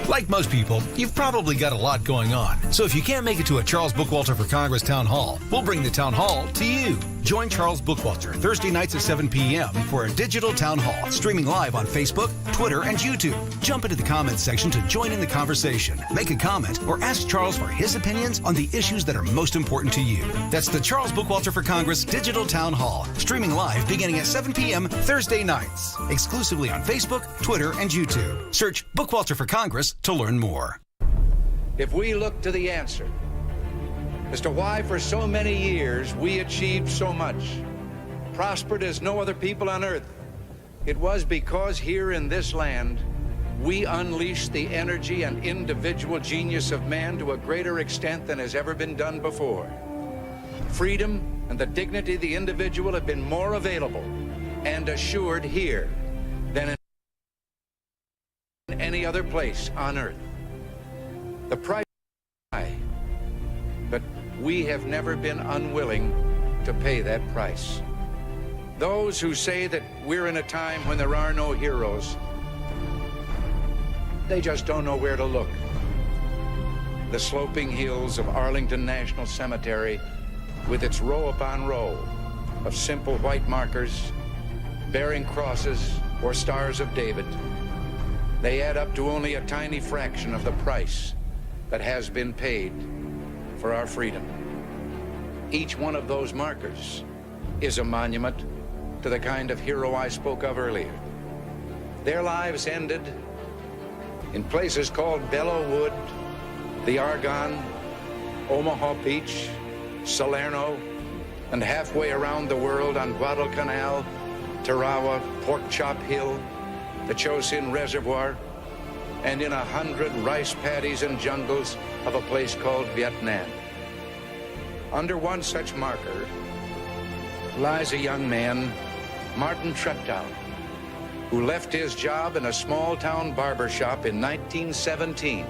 Like most people, you've probably got a lot going on. So if you can't make it to a Charles Bookwalter for Congress town hall, we'll bring the town hall to you. Join Charles Bookwalter Thursday nights at 7 p.m. for a digital town hall, streaming live on Facebook, Twitter, and YouTube. Jump into the comments section to join in the conversation. Make a comment or ask Charles for his opinions on the issues that are most important to you. That's the Charles Bookwalter for Congress digital town hall, streaming live beginning at 7 p.m. Thursday nights, exclusively on Facebook, Twitter, and YouTube. Search Bookwalter for Congress to learn more. If we look to the answer as to why for so many years we achieved so much, prospered as no other people on earth, it was because here in this land we unleashed the energy and individual genius of man to a greater extent than has ever been done before. Freedom and the dignity of the individual have been more available and assured here than in any other place on earth. The price is high, but we have never been unwilling to pay that price. Those who say that we're in a time when there are no heroes, they just don't know where to look. The sloping hills of Arlington National Cemetery, with its row upon row of simple white markers bearing crosses or stars of David, they add up to only a tiny fraction of the price that has been paid for our freedom. Each one of those markers is a monument to the kind of hero I spoke of earlier. Their lives ended in places called Belleau Wood, the Argonne, Omaha Beach, Salerno, and halfway around the world on Guadalcanal, Tarawa, Pork Chop Hill, the Chosin Reservoir, and in 100 rice paddies and jungles of a place called Vietnam. Under one such marker lies a young man, Martin Treptow, who left his job in a small-town barber shop in 1917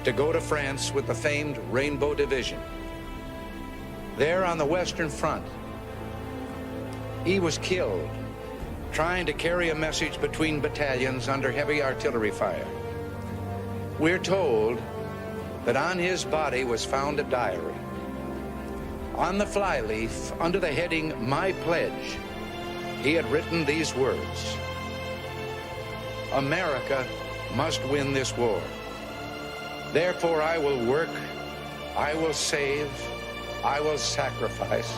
to go to France with the famed Rainbow Division. There on the Western Front, he was killed trying to carry a message between battalions under heavy artillery fire. We're told that on his body was found a diary. On the flyleaf, under the heading, My Pledge, he had written these words: America must win this war. Therefore I will work, I will save, I will sacrifice,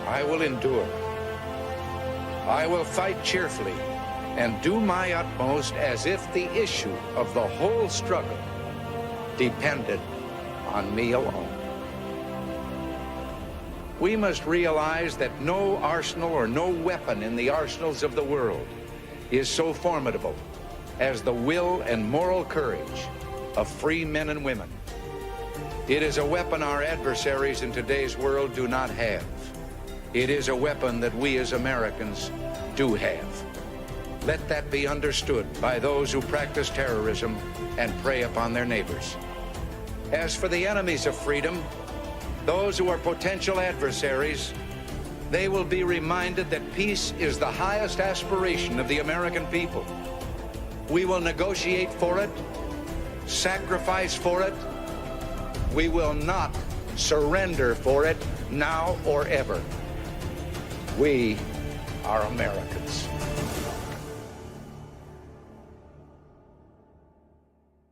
I will endure. I will fight cheerfully and do my utmost as if the issue of the whole struggle depended on me alone. We must realize that no arsenal or no weapon in the arsenals of the world is so formidable as the will and moral courage of free men and women. It is a weapon our adversaries in today's world do not have. It is a weapon that we as Americans do have. Let that be understood by those who practice terrorism and prey upon their neighbors. As for the enemies of freedom, those who are potential adversaries, they will be reminded that peace is the highest aspiration of the American people. We will negotiate for it, sacrifice for it. We will not surrender for it now or ever. We are Americans.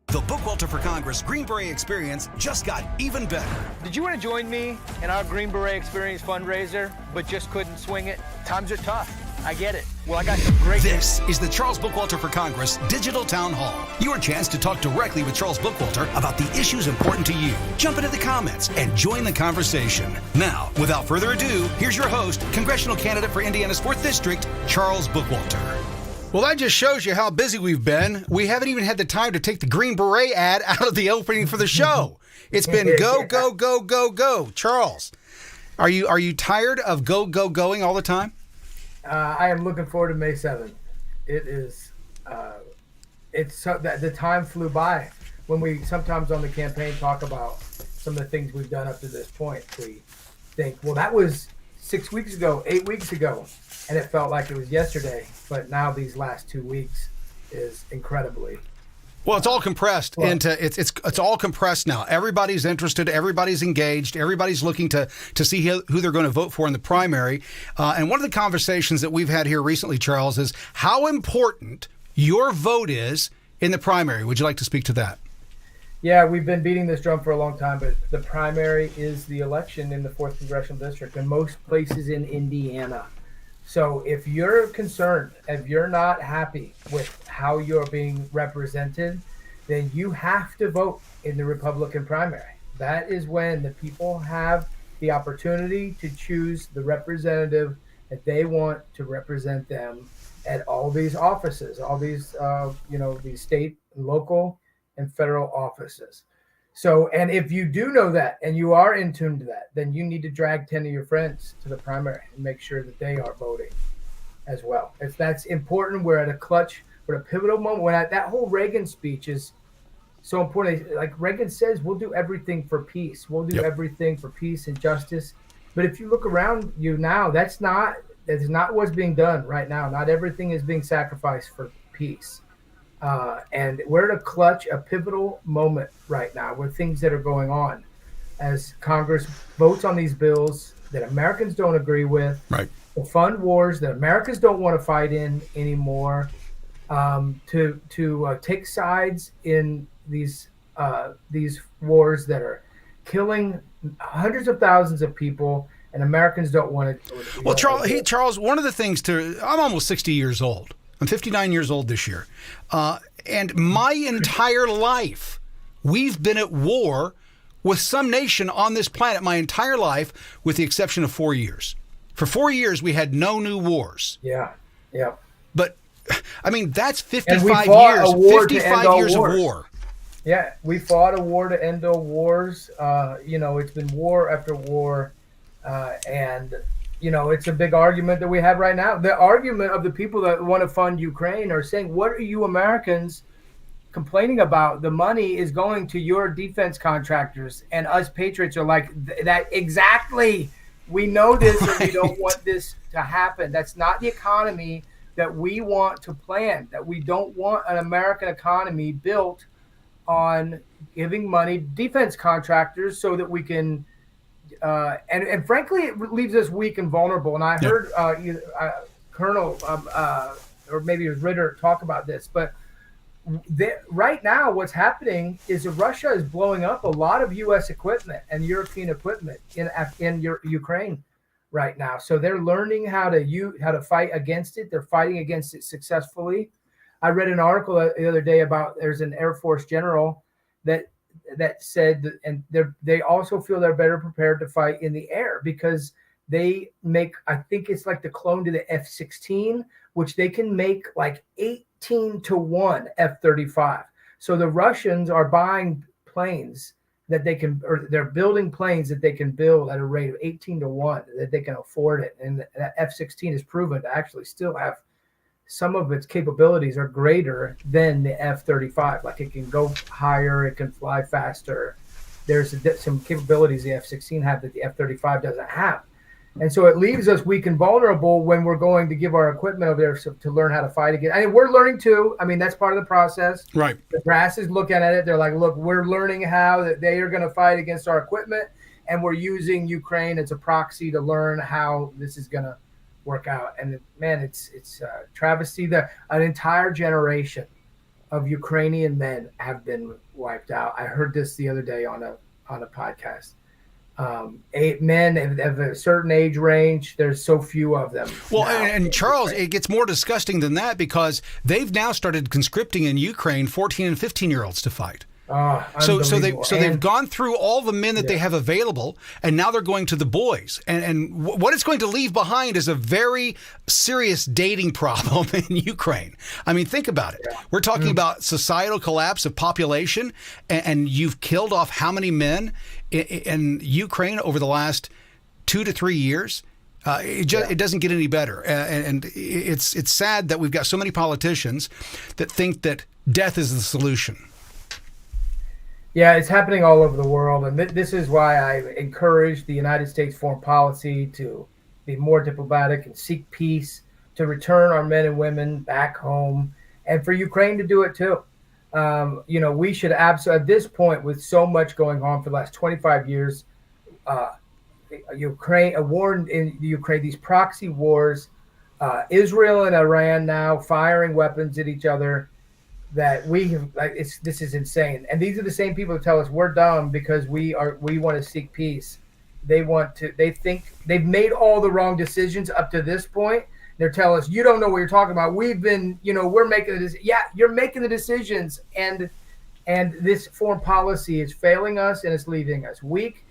The Bookwalter for Congress Green Beret experience just got even better. Did you want to join me in our Green Beret Experience fundraiser, but just couldn't swing it? Times are tough. I get it. Well, I got some great... This is the Charles Bookwalter for Congress Digital Town Hall. Your chance to talk directly with Charles Bookwalter about the issues important to you. Jump into the comments and join the conversation. Now, without further ado, here's your host, congressional candidate for Indiana's 4th District, Charles Bookwalter. Well, that just shows you how busy we've been. We haven't even had the time to take the Green Beret ad out of the opening for the show. It's been go, go, go, go, go. Charles, are you tired of going all the time? I am looking forward to May 7th. It is, it's so that the time flew by. When we sometimes on the campaign talk about some of the things we've done up to this point, we think, well, that was 6 weeks ago, 8 weeks ago, and it felt like it was yesterday. But now these last 2 weeks is incredibly Well, it's all compressed into it's all compressed now. Everybody's interested, everybody's engaged, everybody's looking to see who they're going to vote for in the primary. And one of the conversations that we've had here recently, Charles, is how important your vote is in the primary. Would you like to speak to that? Yeah, we've been beating this drum for a long time, but the primary is the election in the 4th Congressional District in most places in Indiana. So if you're concerned, if you're not happy with how you're being represented, then you have to vote in the Republican primary. That is when the people have the opportunity to choose the representative that they want to represent them at all these offices, all these, these state, local, and federal offices. So, and if you do know that and you are in tune to that, then you need to drag 10 of your friends to the primary and make sure that they are voting as well. If that's important, we're at a pivotal moment. When that whole Reagan speech is so important. Like Reagan says, we'll do everything for peace. We'll do everything for peace and justice. But if you look around you now, that's not what's being done right now. Not everything is being sacrificed for peace. And we're at a pivotal moment right now with things that are going on as Congress votes on these bills that Americans don't agree with, right? To fund wars that Americans don't want to fight in anymore, to take sides in these wars that are killing hundreds of thousands of people, and Americans don't want to. Well, Charles, one of the things I'm almost 60 years old. I'm 59 years old this year. And my entire life, we've been at war with some nation on this planet, my entire life, with the exception of 4 years. For 4 years, we had no new wars. Yeah. But, I mean, that's 55 years. 55 years of war. Yeah, we fought a war to end all wars. It's been war after war. And it's a big argument that we have right now. The argument of the people that want to fund Ukraine are saying, what are you Americans complaining about? The money is going to your defense contractors, and us patriots are like, that exactly. We know this, and we don't want this to happen. That's not the economy that we want to plan, that we don't want an American economy built on giving money to defense contractors so that we can and frankly, it leaves us weak and vulnerable. And I heard Colonel, or maybe it was Ritter, talk about this. But right now, what's happening is that Russia is blowing up a lot of U.S. equipment and European equipment in Ukraine right now. So they're learning how to fight against it. They're fighting against it successfully. I read an article the other day about there's an Air Force general that said, and they also feel they're better prepared to fight in the air because they make, I think it's like the clone to the F-16, which they can make like 18-1 F-35. So the Russians are buying planes that they can, or they're building planes that they can build at a rate of 18-1, that they can afford it. And that F-16 is proven to actually still have some of its capabilities are greater than the F-35. Like it can go higher, it can fly faster. There's some capabilities the F-16 have that the F-35 doesn't have. And so it leaves us weak and vulnerable when we're going to give our equipment over there to learn how to fight again. I mean, we're learning too. I mean, that's part of the process. Right. The brass is looking at it. They're like, look, we're learning how that they are going to fight against our equipment. And we're using Ukraine as a proxy to learn how this is going to work out. And man, it's travesty that an entire generation of Ukrainian men have been wiped out. I heard this the other day on a podcast. 8 men of a certain age range. There's so few of them. Well, and Charles, it gets more disgusting than that because they've now started conscripting in Ukraine 14 and 15-year-olds to fight. So they've gone through all the men that they have available, and now they're going to the boys. And what it's going to leave behind is a very serious dating problem in Ukraine. I mean, think about it. Yeah. We're talking about societal collapse of population, and you've killed off how many men in Ukraine over the last 2 to 3 years? It doesn't get any better. And it's sad that we've got so many politicians that think that death is the solution. Yeah, it's happening all over the world. And this is why I encourage the United States foreign policy to be more diplomatic and seek peace, to return our men and women back home, and for Ukraine to do it too. We should absolutely, at this point, with so much going on for the last 25 years, Ukraine, a war in Ukraine, these proxy wars, Israel and Iran now firing weapons at each other, that we have, this is insane. And these are the same people who tell us we're dumb because we want to seek peace. They think they've made all the wrong decisions up to this point. They're telling us, you don't know what you're talking about. We've been, we're making the yeah, you're making the decisions, and this foreign policy is failing us, and it's leaving us weak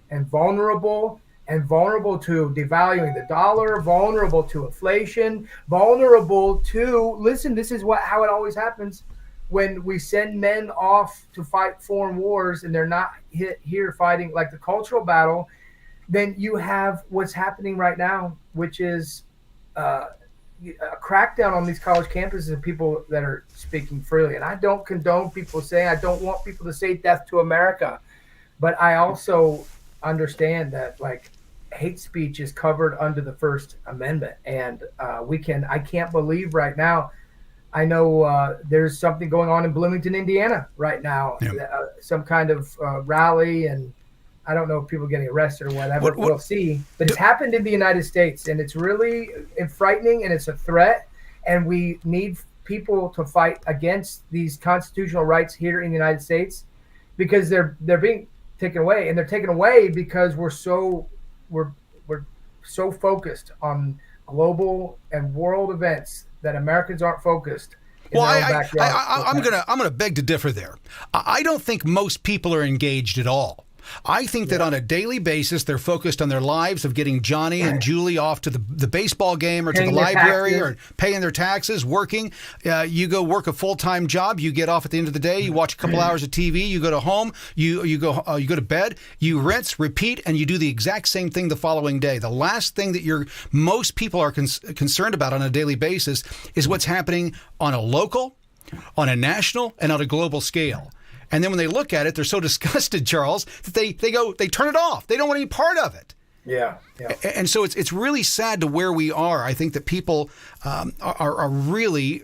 and vulnerable to devaluing the dollar, vulnerable to inflation, vulnerable to, listen, this is how it always happens when we send men off to fight foreign wars and they're not here fighting like the cultural battle. Then you have what's happening right now, which is a crackdown on these college campuses and people that are speaking freely. And I don't condone people saying, I don't want people to say death to America, but I also understand that hate speech is covered under the First Amendment, and I can't believe right now. I know there's something going on in Bloomington, Indiana right now, some kind of rally, and I don't know if people are getting arrested or whatever. We'll see. But it's happened in the United States, and it's really frightening, and it's a threat, and we need people to fight against these constitutional rights here in the United States, because they're being taken away, and they're taken away because we're so focused on global and world events that Americans aren't focused. Well, I'm gonna beg to differ there. I don't think most people are engaged at all. I think that on a daily basis, they're focused on their lives of getting Johnny and Julie off to the baseball game or to the library or paying their taxes, working. You go work a full-time job. You get off at the end of the day. You watch a couple hours of TV. You go to home. You go to bed. You rinse, repeat, and you do the exact same thing the following day. The last thing that most people are concerned about on a daily basis is what's happening on a local, on a national, and on a global scale. And then when they look at it, they're so disgusted, Charles, that they turn it off. They don't want any part of it. Yeah. And so it's really sad to where we are. I think that people are really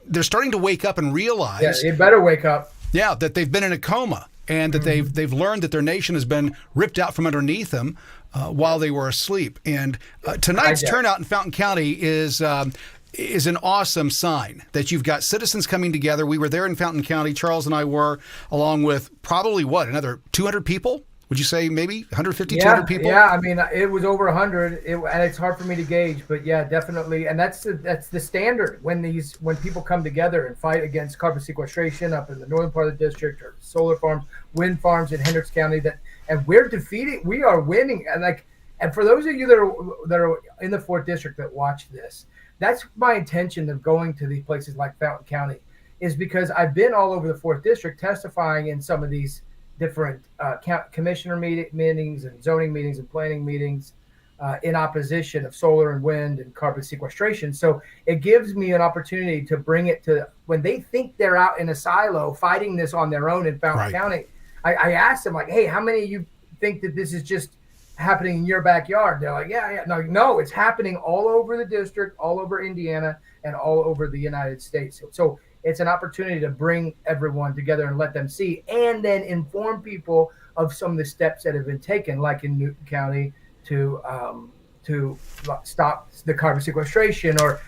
they're starting to wake up and realize. Yeah, they better wake up. Yeah, that they've been in a coma, and that they've learned that their nation has been ripped out from underneath them while they were asleep. And tonight's turnout in Fountain County is an awesome sign that you've got citizens coming together. We were there in Fountain County. Charles and I were, along with probably another 200 people? Would you say maybe 150, 200 people? Yeah, I mean, it was over 100, and it's hard for me to gauge, but yeah, definitely. And that's the standard when people come together and fight against carbon sequestration up in the northern part of the district, or solar farms, wind farms in Hendricks County. And we are winning. And for those of you that are in the 4th District that watch this, that's my intention of going to these places like Fountain County, is because I've been all over the 4th District testifying in some of these different commissioner meetings and zoning meetings and planning meetings in opposition of solar and wind and carbon sequestration. So it gives me an opportunity to bring it to when they think they're out in a silo fighting this on their own in Fountain County. I asked them, hey, how many of you think that this is just happening in your backyard? They're like, yeah. No, it's happening all over the district, all over Indiana, and all over the United States. So it's an opportunity to bring everyone together and let them see, and then inform people of some of the steps that have been taken, like in Newton County, to stop the carbon sequestration, or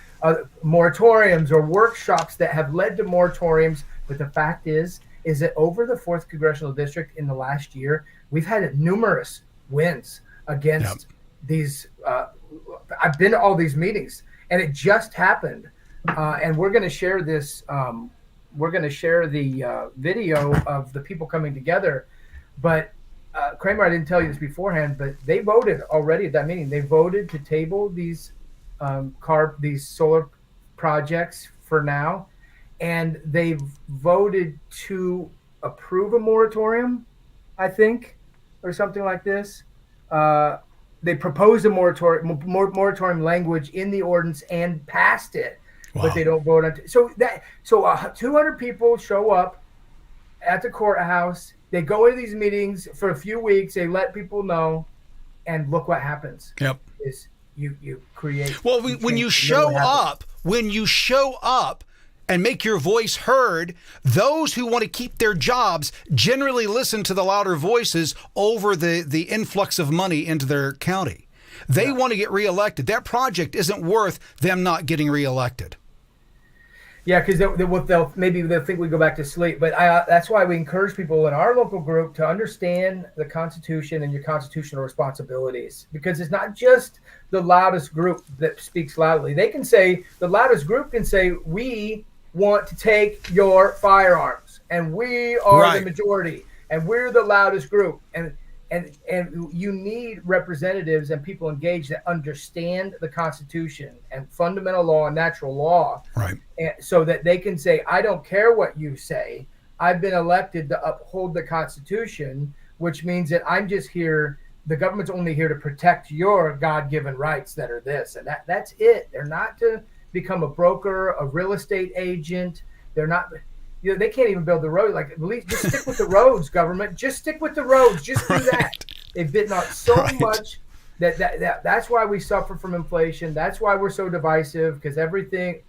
moratoriums or workshops that have led to moratoriums. But the fact is that over the 4th Congressional District in the last year, we've had numerous wins against these. I've been to all these meetings, and it just happened. And we're going to share this. We're going to share the video of the people coming together. But Kramer, I didn't tell you this beforehand, but they voted already at that meeting. They voted to table these solar projects for now, and they voted to approve a moratorium, I think, or something like this. They proposed a moratorium language in the ordinance and passed it. Wow. But they don't vote on it. So 200 people show up at the courthouse. They go into these meetings for a few weeks. They let people know, and look what happens. Yep. Is you create. Well, when you show up, and make your voice heard, those who want to keep their jobs generally listen to the louder voices over the influx of money into their county. They want to get reelected. That project isn't worth them not getting reelected. Yeah, because they'll think we go back to sleep. But that's why we encourage people in our local group to understand the Constitution and your constitutional responsibilities. Because it's not just the loudest group that speaks loudly. The loudest group can say, we want to take your firearms, and we are the majority, and we're the loudest group. And you need representatives and people engaged that understand the Constitution and fundamental law and natural law, right? And so that they can say, I don't care what you say. I've been elected to uphold the Constitution, which means that I'm just here. The government's only here to protect your God-given rights that are this. And that's it. They're not to become a broker, a real estate agent. They're not... they can't even build the road. Like, at least just stick with the roads, government. Just stick with the roads. Just do that. They've bitten on so much that's why we suffer from inflation. That's why we're so divisive, because everything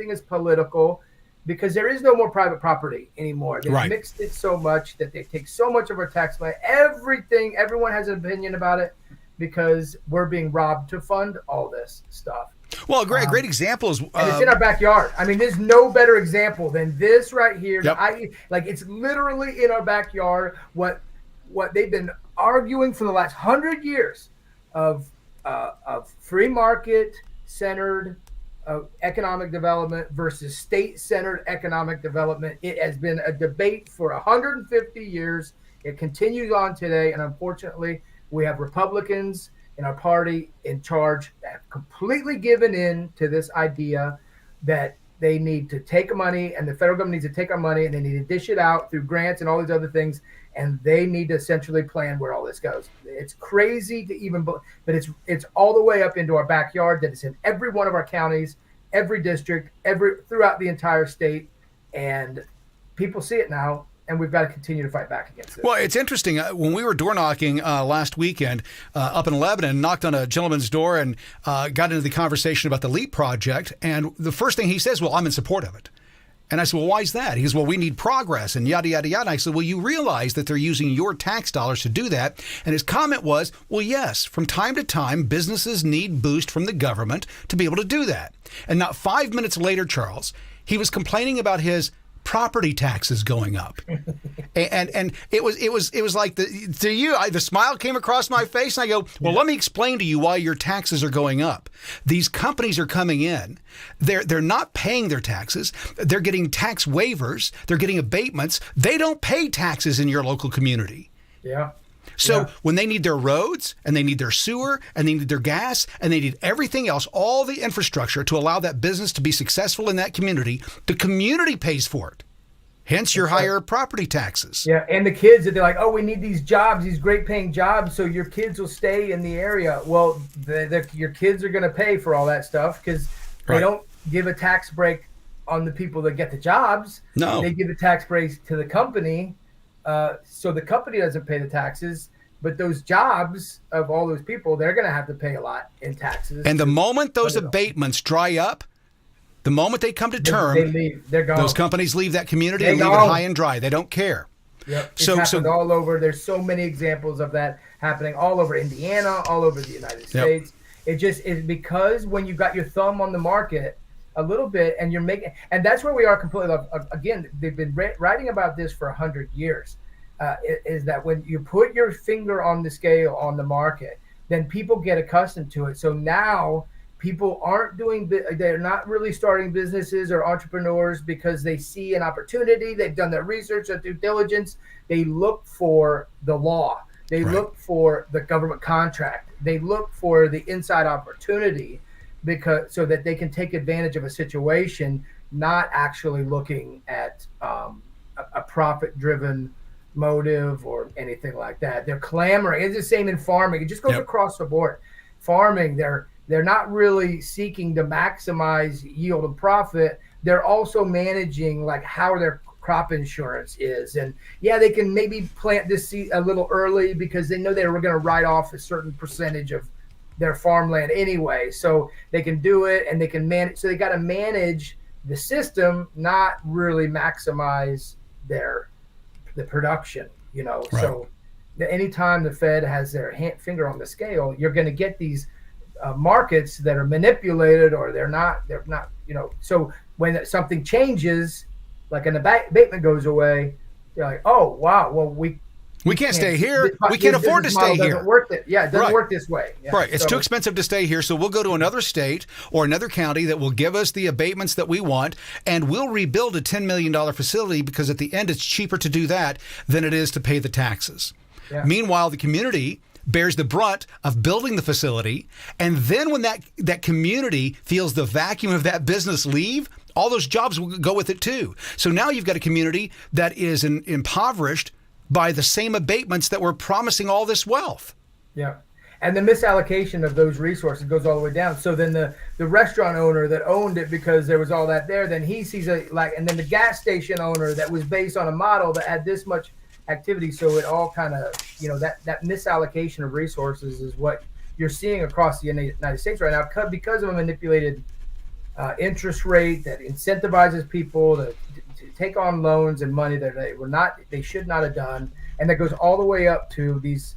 is political, because there is no more private property anymore. They've mixed it so much that they take so much of our tax money. Everyone has an opinion about it because we're being robbed to fund all this stuff. Well, a great example is... and it's in our backyard. I mean, there's no better example than this right here. Yep. It's literally in our backyard. What they've been arguing for the last 100 years of free market centered economic development versus state centered economic development. It has been a debate for 150 years. It continues on today, and unfortunately, we have Republicans in our party in charge that have completely given in to this idea that they need to take money, and the federal government needs to take our money, and they need to dish it out through grants and all these other things, and they need to essentially plan where all this goes. It's crazy to even, but it's all the way up into our backyard. That it's in every one of our counties, every district, throughout the entire state, and people see it now. And we've got to continue to fight back against it. Well, it's interesting. When we were door knocking last weekend up in Lebanon, knocked on a gentleman's door and got into the conversation about the LEAP project. And the first thing he says, well, I'm in support of it. And I said, well, why is that? He goes, well, we need progress and yada, yada, yada. I said, well, you realize that they're using your tax dollars to do that. And his comment was, well, yes, from time to time, businesses need boost from the government to be able to do that. And not 5 minutes later, Charles, he was complaining about his property taxes going up, and it was like the smile came across my face, and I go, well, let me explain to you why your taxes are going up. These companies are coming in, they're not paying their taxes, they're getting tax waivers, they're getting abatements. They don't pay taxes in your local community. Yeah. So when they need their roads and they need their sewer and they need their gas and they need everything else, all the infrastructure to allow that business to be successful in that community, the community pays for it. Hence your higher property taxes. Yeah, and the kids, they're like, oh, we need these jobs, these great paying jobs, so your kids will stay in the area. Well, your kids are going to pay for all that stuff because they don't give a tax break on the people that get the jobs. No. They give a tax break to the company. So the company doesn't pay the taxes, but those jobs of all those people, they're going to have to pay a lot in taxes. And the moment those abatements dry up, the moment they come to term, they leave. They're gone. Those companies leave that community and leave it high and dry. They don't care. Yep. It's happened all over. There's so many examples of that happening all over Indiana, all over the United States. It just is because when you got your thumb on the market a little bit and you're making, and that's where we are completely. Again, they've been writing about this for 100 years. Is that when you put your finger on the scale on the market, then people get accustomed to it. So now people they're not really starting businesses or entrepreneurs because they see an opportunity. They've done their research, their due diligence. They look for the law. They look for the government contract. They look for the inside opportunity so that they can take advantage of a situation, not actually looking at a profit-driven motive or anything like that. They're clamoring. It's the same in farming. It just goes across the board. Farming, they're not really seeking to maximize yield and profit. They're also managing like how their crop insurance is. And they can maybe plant this seed a little early because they know they were going to write off a certain percentage of their farmland anyway. So they can do it and they can manage. So they got to manage the system, not really maximize the production, Right. So anytime the Fed has their finger on the scale, you're going to get these markets that are manipulated, or they're not, so when something changes, like an abatement goes away, you're like, oh, wow, well, we can't stay here. We can't afford to stay here. It doesn't work this way. Yeah. Right. It's too expensive to stay here, so we'll go to another state or another county that will give us the abatements that we want, and we'll rebuild a $10 million facility because at the end it's cheaper to do that than it is to pay the taxes. Yeah. Meanwhile, the community bears the brunt of building the facility, and then when that community feels the vacuum of that business leave, all those jobs will go with it too. So now you've got a community that is impoverished by the same abatements that were promising all this wealth. Yeah. And the misallocation of those resources goes all the way down. So then the restaurant owner that owned it because there was all that there, then he sees and then the gas station owner that was based on a model that had this much activity. So it all kind of, that misallocation of resources is what you're seeing across the United States right now because of a manipulated interest rate that incentivizes people to take on loans and money that they should not have done, and that goes all the way up to these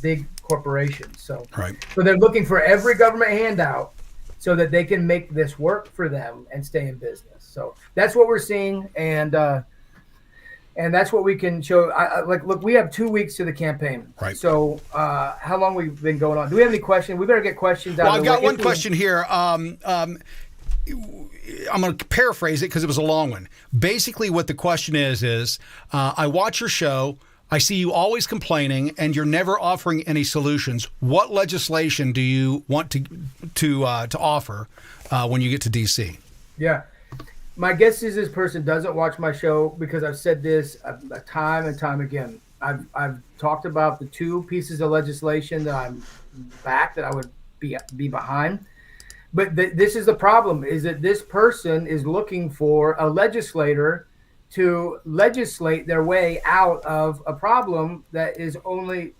big corporations. So they're looking for every government handout so that they can make this work for them and stay in business. So that's what we're seeing, and that's what we can show. Look, we have 2 weeks to the campaign. Right. So how long we've been going on? Do we have any questions? We better get questions out. Well, I've got one question here. I'm going to paraphrase it because it was a long one. Basically, what the question is I watch your show. I see you always complaining, and you're never offering any solutions. What legislation do you want to offer when you get to D.C.? Yeah. My guess is this person doesn't watch my show because I've said this time and time again. I've talked about the 2 pieces of legislation that I'm back, that I would be behind. But this is the problem, is that this person is looking for a legislator to legislate their way out of a problem that is only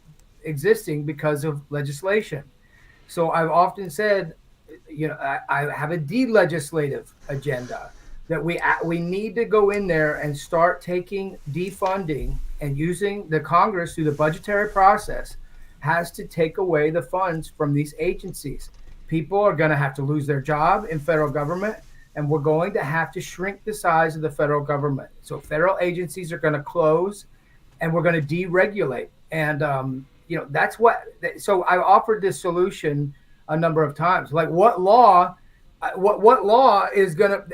existing because of legislation. So I've often said, I have a de-legislative agenda, that we need to go in there and start taking defunding and using the Congress through the budgetary process has to take away the funds from these agencies. People are going to have to lose their job in federal government, and we're going to have to shrink the size of the federal government. So federal agencies are going to close, and we're going to deregulate. And, that's what – so I offered this solution a number of times. Like what law is going to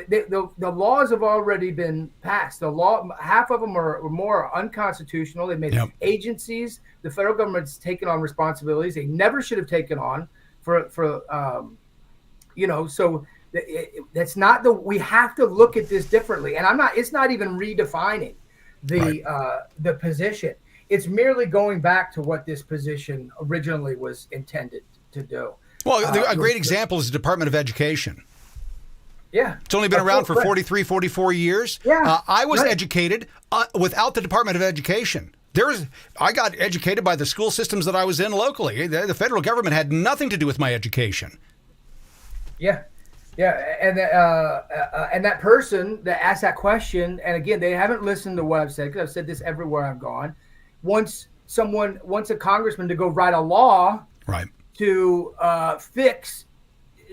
– the laws have already been passed. The law – half of them are more unconstitutional. They made agencies – the federal government's taken on responsibilities they never should have taken on. So that's not we have to look at this differently. And it's not even redefining the position. It's merely going back to what this position originally was intended to do. Well, a great example is the Department of Education. Yeah. It's only been around for 44 years. Yeah. I was educated without the Department of Education. I got educated by the school systems that I was in locally. The federal government had nothing to do with my education. Yeah, and that person that asked that question, and again, they haven't listened to what I've said because I've said this everywhere I've gone. Wants a congressman to go write a law to fix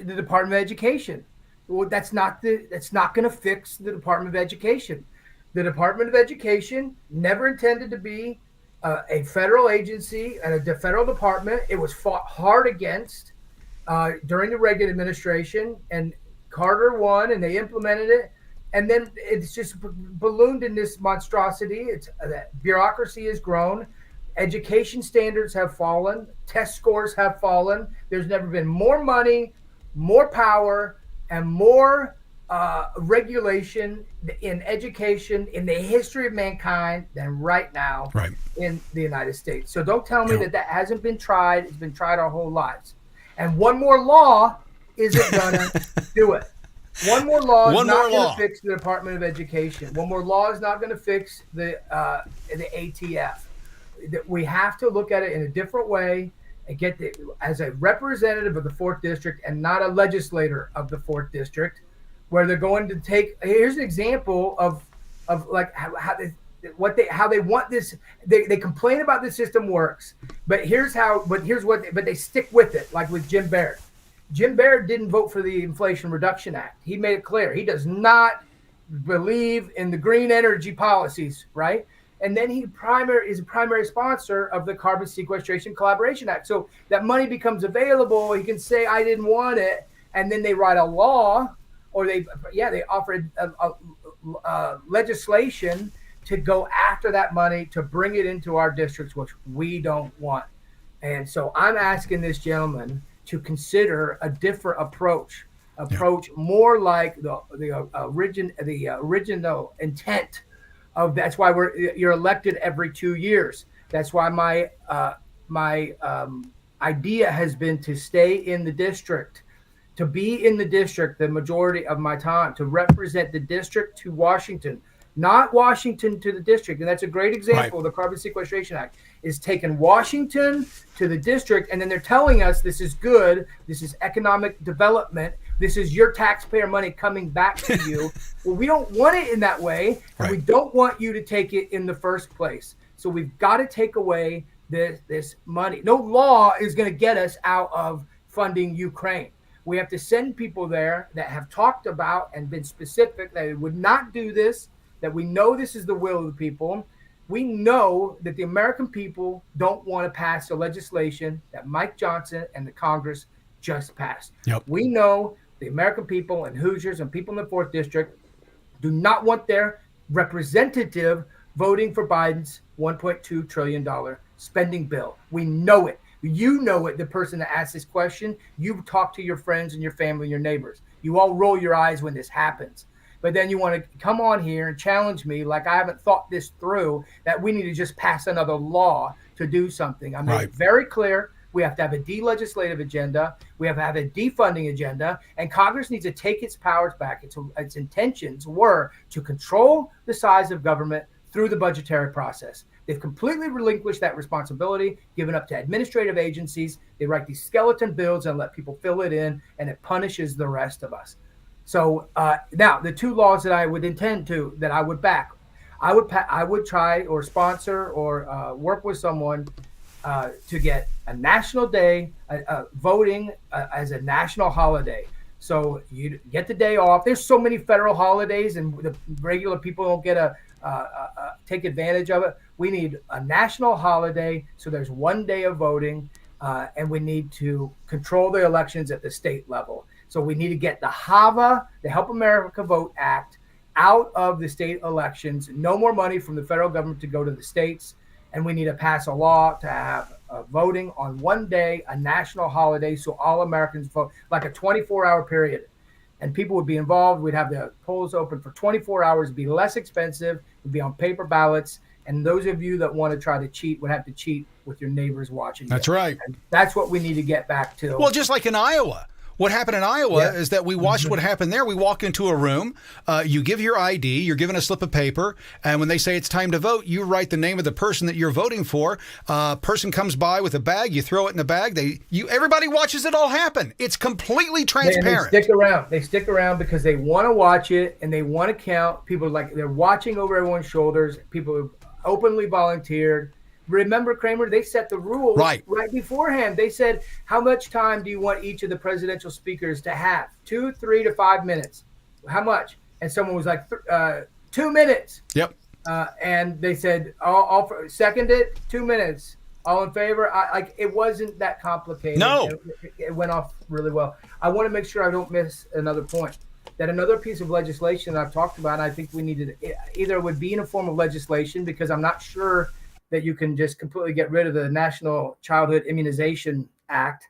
the Department of Education. Well, that's not going to fix the Department of Education. The Department of Education never intended to be a federal agency and a federal department. It was fought hard against during the Reagan administration, and Carter won, and they implemented it. And then it's just ballooned in this monstrosity. Bureaucracy has grown. Education standards have fallen. Test scores have fallen. There's never been more money, more power, and more regulation in education in the history of mankind than right now in the United States. So don't tell me that hasn't been tried. It's been tried our whole lives. And one more law isn't going to do it. One more law is not going to fix the Department of Education. One more law is not going to fix the ATF. We have to look at it in a different way and as a representative of the 4th District and not a legislator of the 4th District. where they're going to take. Here's an example of like how they want this. They complain about the system works, but here's what. But they stick with it, like with Jim Baird. Jim Baird didn't vote for the Inflation Reduction Act. He made it clear he does not believe in the green energy policies, right? And then he is a primary sponsor of the Carbon Sequestration Collaboration Act. So that money becomes available. He can say, I didn't want it. And then they write a law, or they offer legislation to go after that money to bring it into our districts, which we don't want. And so I'm asking this gentleman to consider a different approach more like the original intent of. That's why you're elected every 2 years. That's why my idea has been to stay in the district, to be in the district the majority of my time, to represent the district to Washington, not Washington to the district. And that's a great example of the Carbon Sequestration Act, is taking Washington to the district, and then they're telling us this is good, this is economic development, this is your taxpayer money coming back to you. Well, we don't want it in that way, and we don't want you to take it in the first place. So we've got to take away this money. No law is going to get us out of funding Ukraine. We have to send people there that have talked about and been specific that they would not do this, that we know this is the will of the people. We know that the American people don't want to pass the legislation that Mike Johnson and the Congress just passed. Yep. We know the American people and Hoosiers and people in the 4th District do not want their representative voting for Biden's $1.2 trillion spending bill. We know it. You know it, the person that asked this question. You talk to your friends and your family and your neighbors. You all roll your eyes when this happens. But then you want to come on here and challenge me like I haven't thought this through, that we need to just pass another law to do something. I made it very clear. We have to have a de-legislative agenda. We have to have a defunding agenda. And Congress needs to take its powers back. Its intentions were to control the size of government through the budgetary process. They've completely relinquished that responsibility, given up to administrative agencies. They write these skeleton bills and let people fill it in, and it punishes the rest of us. So now the 2 laws that I would that I would back, I would try or sponsor or work with someone to get a national day, voting as a national holiday. So you get the day off. There's so many federal holidays, and the regular people don't get take advantage of it. We need a national holiday, so there's 1 day of voting, and we need to control the elections at the state level. So we need to get the HAVA, the Help America Vote Act, out of the state elections. No more money from the federal government to go to the states. And we need to pass a law to have voting on 1 day, a national holiday, so all Americans vote, like a 24-hour period. And people would be involved. We'd have the polls open for 24 hours. It'd be less expensive. It'd be on paper ballots. And those of you that want to try to cheat would have to cheat with your neighbors watching. That's right. And that's what we need to get back to. Well, just like in Iowa. What happened in Iowa is that we watched what happened there. We walk into a room, you give your ID, you're given a slip of paper, and when they say it's time to vote, you write the name of the person that you're voting for. Person comes by with a bag, you throw it in the bag. Everybody watches it all happen. It's completely transparent. They stick around. They stick around because they want to watch it and they want to count. People they're watching over everyone's shoulders. People who openly volunteered. Remember, Kramer, they set the rules right beforehand. They said, how much time do you want each of the presidential speakers to have? 2, 3 to 5 minutes. How much? And someone was like, 2 minutes. Yep. And they said, I'll second it, 2 minutes. All in favor? It wasn't that complicated. No. It went off really well. I want to make sure I don't miss another point. That another piece of legislation that I've talked about, and I think we needed, either it would be in a form of legislation, because I'm not sure that you can just completely get rid of the National Childhood Immunization Act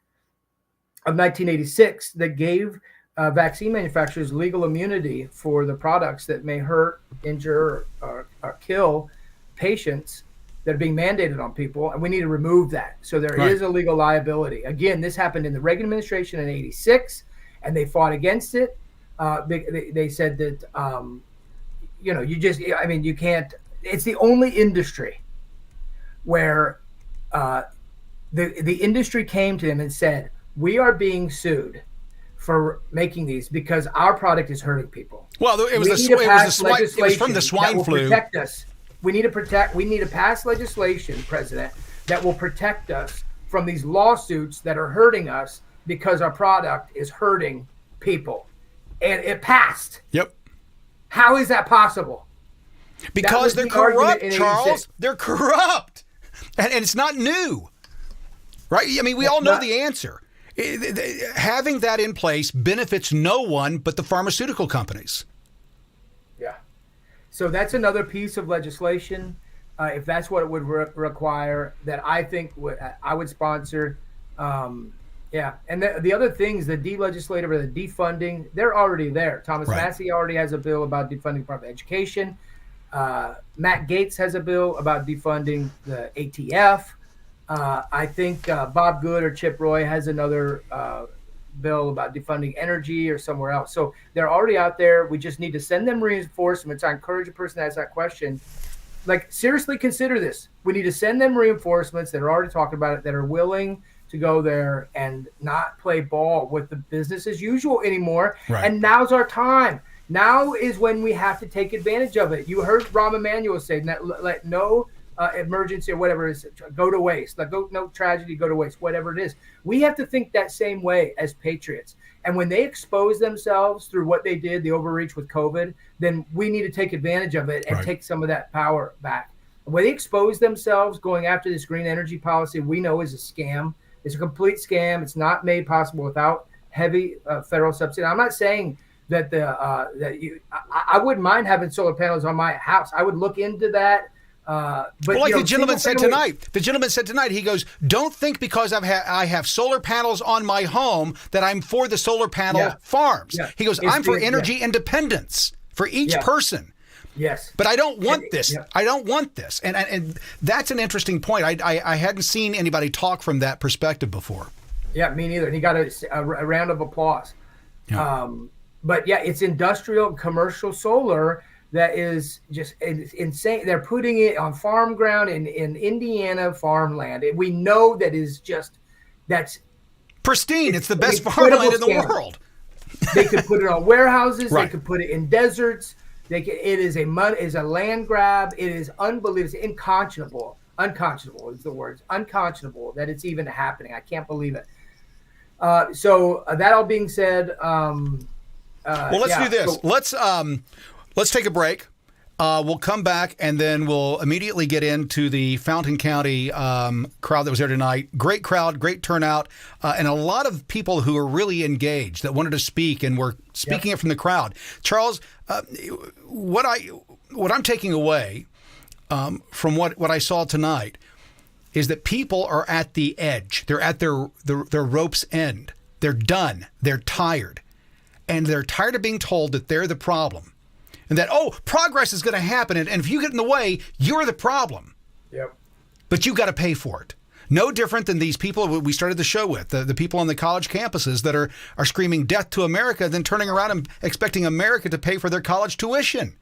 of 1986 that gave vaccine manufacturers legal immunity for the products that may hurt, injure, or kill patients that are being mandated on people. And we need to remove that. So there is a legal liability. Again, this happened in the Reagan administration in 86, and they fought against it. They said that, you can't, it's the only industry where the industry came to him and said, we are being sued for making these because our product is hurting people. Well, it was from the swine flu. Protect us. We need to pass legislation, President, that will protect us from these lawsuits that are hurting us because our product is hurting people. And it passed. Yep. How is that possible? Because they're corrupt, Charles. They're corrupt. And it's not new. Right? I mean, we all know the answer. Having that in place benefits no one but the pharmaceutical companies. Yeah. So that's another piece of legislation, if that's what it would require, that I think I would sponsor. Yeah. And the other things, the de-legislative or the defunding, they're already there. Thomas Massie already has a bill about defunding Department of Education. Matt Gaetz has a bill about defunding the ATF. I think Bob Good or Chip Roy has another bill about defunding energy or somewhere else. So they're already out there. We just need to send them reinforcements. I encourage a person to ask that question. Like, seriously consider this. We need to send them reinforcements that are already talking about it, that are willing to go there and not play ball with the business as usual anymore. Right. And now's our time. Now is when we have to take advantage of it. You heard Rahm Emanuel say that let no emergency or whatever it is go to waste. No tragedy go to waste, whatever it is. We have to think that same way as patriots. And when they expose themselves through what they did, the overreach with COVID, then we need to take advantage of it and take some of that power back. When they expose themselves going after this green energy policy, we know is a scam. It's a complete scam. It's not made possible without heavy federal subsidy. I'm not saying that I wouldn't mind having solar panels on my house. I would look into that. But like the gentleman said tonight, he goes, don't think because I have solar panels on my home that I'm for the solar panel farms. Yeah. He goes, I'm for energy independence for each person. Yes. But I don't want this. Yeah. I don't want this. And that's an interesting point. I hadn't seen anybody talk from that perspective before. Yeah, me neither. And he got a round of applause. Yeah. But yeah, it's industrial commercial solar that is just insane. They're putting it on farm ground in Indiana farmland. And we know that's pristine. It's the best farmland in the world. They could put it on warehouses. Right. They could put it in deserts. It is a land grab. It is unbelievable. It's unconscionable. Unconscionable is the word. Unconscionable that it's even happening. I can't believe it. So that all being said, let's do this. So, let's take a break. We'll come back, and then we'll immediately get into the Fountain County crowd that was there tonight. Great crowd, great turnout, and a lot of people who are really engaged that wanted to speak and were speaking it from the crowd. Charles, what I'm taking away from what I saw tonight is that people are at the edge. They're at their rope's end. They're done. They're tired. And they're tired of being told that they're the problem. And that, progress is going to happen. And if you get in the way, you're the problem. Yep. But you got to pay for it. No different than these people we started the show with, the people on the college campuses that are screaming death to America, then turning around and expecting America to pay for their college tuition.